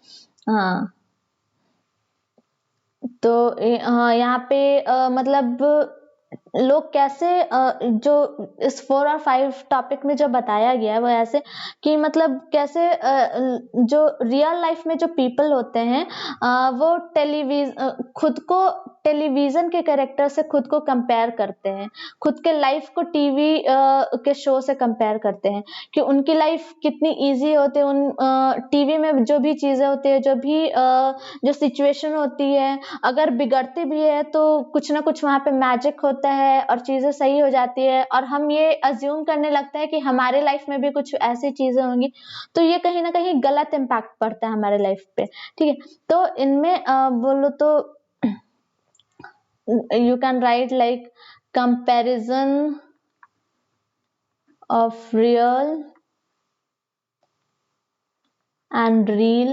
हाँ। तो हाँ यहाँ पे मतलब लोग कैसे जो इस 4 और 5 टॉपिक में जो बताया गया है वो ऐसे कि मतलब कैसे जो रियल लाइफ में जो पीपल होते हैं वो खुद को टेलीविजन के कैरेक्टर से खुद को कंपेयर करते हैं, खुद के लाइफ को टीवी के शो से कंपेयर करते हैं कि उनकी लाइफ कितनी इजी होती है। उन टीवी में जो भी चीजें होती है, जो भी जो सिचुएशन होती है, अगर बिगड़ती भी है तो कुछ ना कुछ वहां पे मैजिक होता है और चीजें सही हो जाती है, और हम ये अज्यूम करने लगते हैं कि हमारे लाइफ में भी कुछ ऐसी चीजें होंगी। तो ये कहीं ना कहीं गलत इम्पैक्ट पड़ता है हमारे लाइफ पे, ठीक है। तो इनमें बोलो तो you can write like comparison of real and real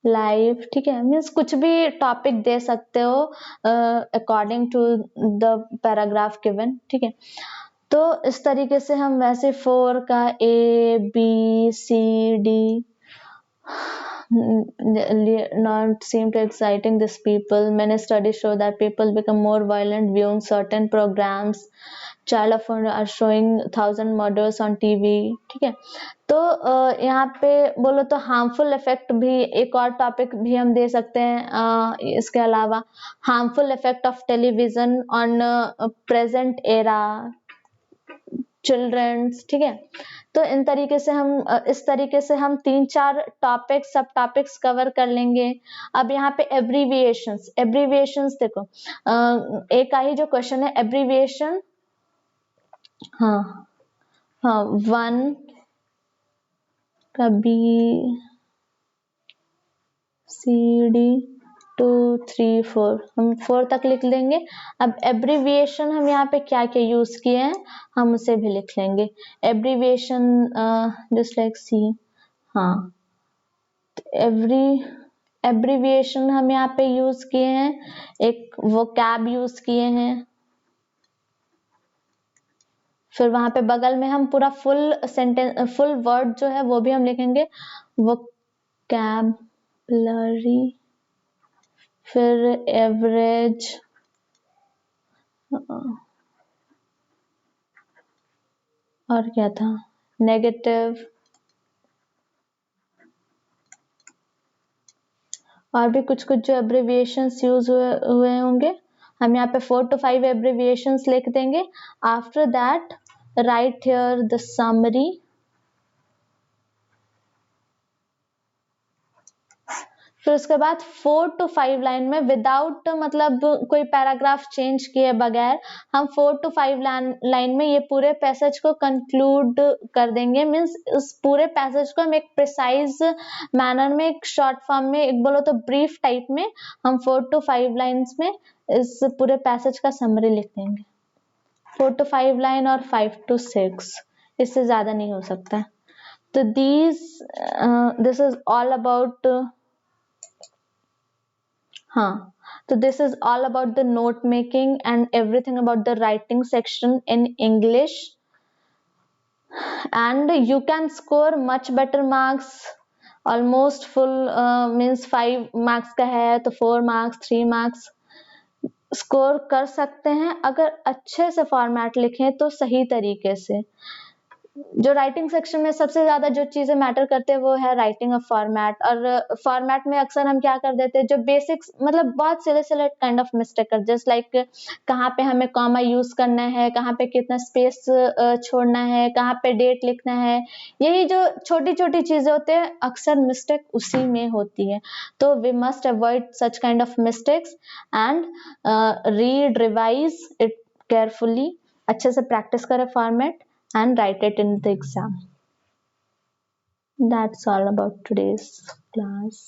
life, ठीक है। मीन्स कुछ भी टॉपिक दे सकते हो according to the paragraph given, ठीक है। तो इस तरीके से हम वैसे 4 का A B C D not seem to exciting these people. Many studies show that people become more violent viewing certain programs. Child of are showing 1,000 murders on TV. ठीक है, तो यहाँ पे बोलो तो हार्मफुल इफेक्ट भी एक और टॉपिक भी हम दे सकते हैं। इसके अलावा harmful effect of television on present era childrens. ठीक है, तो इन तरीके से हम इस तरीके से हम 3-4 टॉपिक सब टॉपिक्स कवर कर लेंगे। अब यहाँ पे एब्रीविएशंस देखो, एक ही जो क्वेश्चन है एब्रीविएशन, हाँ हाँ 1 कभी CD 2 3 4 हम 4 तक लिख लेंगे। अब एब्रीविएशन हम यहाँ पे क्या क्या यूज किए हैं हम उसे भी लिख लेंगे। एब्रीविएशन जस्ट लाइक सी, हाँ एब्रीविएशन हम यहाँ पे यूज किए हैं, एक वोकैब यूज किए हैं, फिर वहां पे बगल में हम पूरा फुल सेंटेंस फुल वर्ड जो है वो भी हम लिखेंगे, वोकैबुलरी, फिर एवरेज, और क्या था, नेगेटिव, और भी कुछ कुछ जो एब्रिविएशंस यूज हुए होंगे हम यहाँ पे 4 to 5 एब्रिविएशंस लिख देंगे। After that right here the summary, फिर उसके बाद 4 to 5 लाइन में विदाउट मतलब कोई पैराग्राफ चेंज किए बगैर हम 4 to 5 लाइन में ये पूरे पैसेज को कंक्लूड कर देंगे। मीन्स उस पूरे पैसेज को हम एक प्रिसाइज मैनर में, एक शॉर्ट फॉर्म में, एक बोलो तो ब्रीफ टाइप में हम 4 to 5 लाइन्स में इस पूरे पैसेज का समरी लिख देंगे। 4 to 5 लाइन और 5 to 6, इससे ज्यादा नहीं हो सकता। तो दिस इज ऑल अबाउट, हाँ, तो this is all about the note making and everything about the writing section in English, and you can score much better marks, almost full means 5 marks का है तो 4 marks 3 marks स्कोर कर सकते हैं अगर अच्छे से फॉर्मेट लिखें तो सही तरीके से। जो राइटिंग सेक्शन में सबसे ज्यादा जो चीजें मैटर करते हैं वो है राइटिंग ऑफ फॉर्मेट, और फॉर्मेट में अक्सर हम क्या कर देते हैं जो बेसिक्स मतलब बहुत सिले काइंड ऑफ मिस्टेक कर, जस्ट लाइक कहाँ पे हमें कॉमा यूज करना है, कहाँ पे कितना स्पेस छोड़ना है, कहाँ पे डेट लिखना है, यही जो छोटी छोटी चीजें होते हैं अक्सर मिस्टेक उसी में होती है। तो we must avoid such kind of mistakes and read revise it carefully, अच्छे से प्रैक्टिस करें format and write it in the exam. That's all about today's class.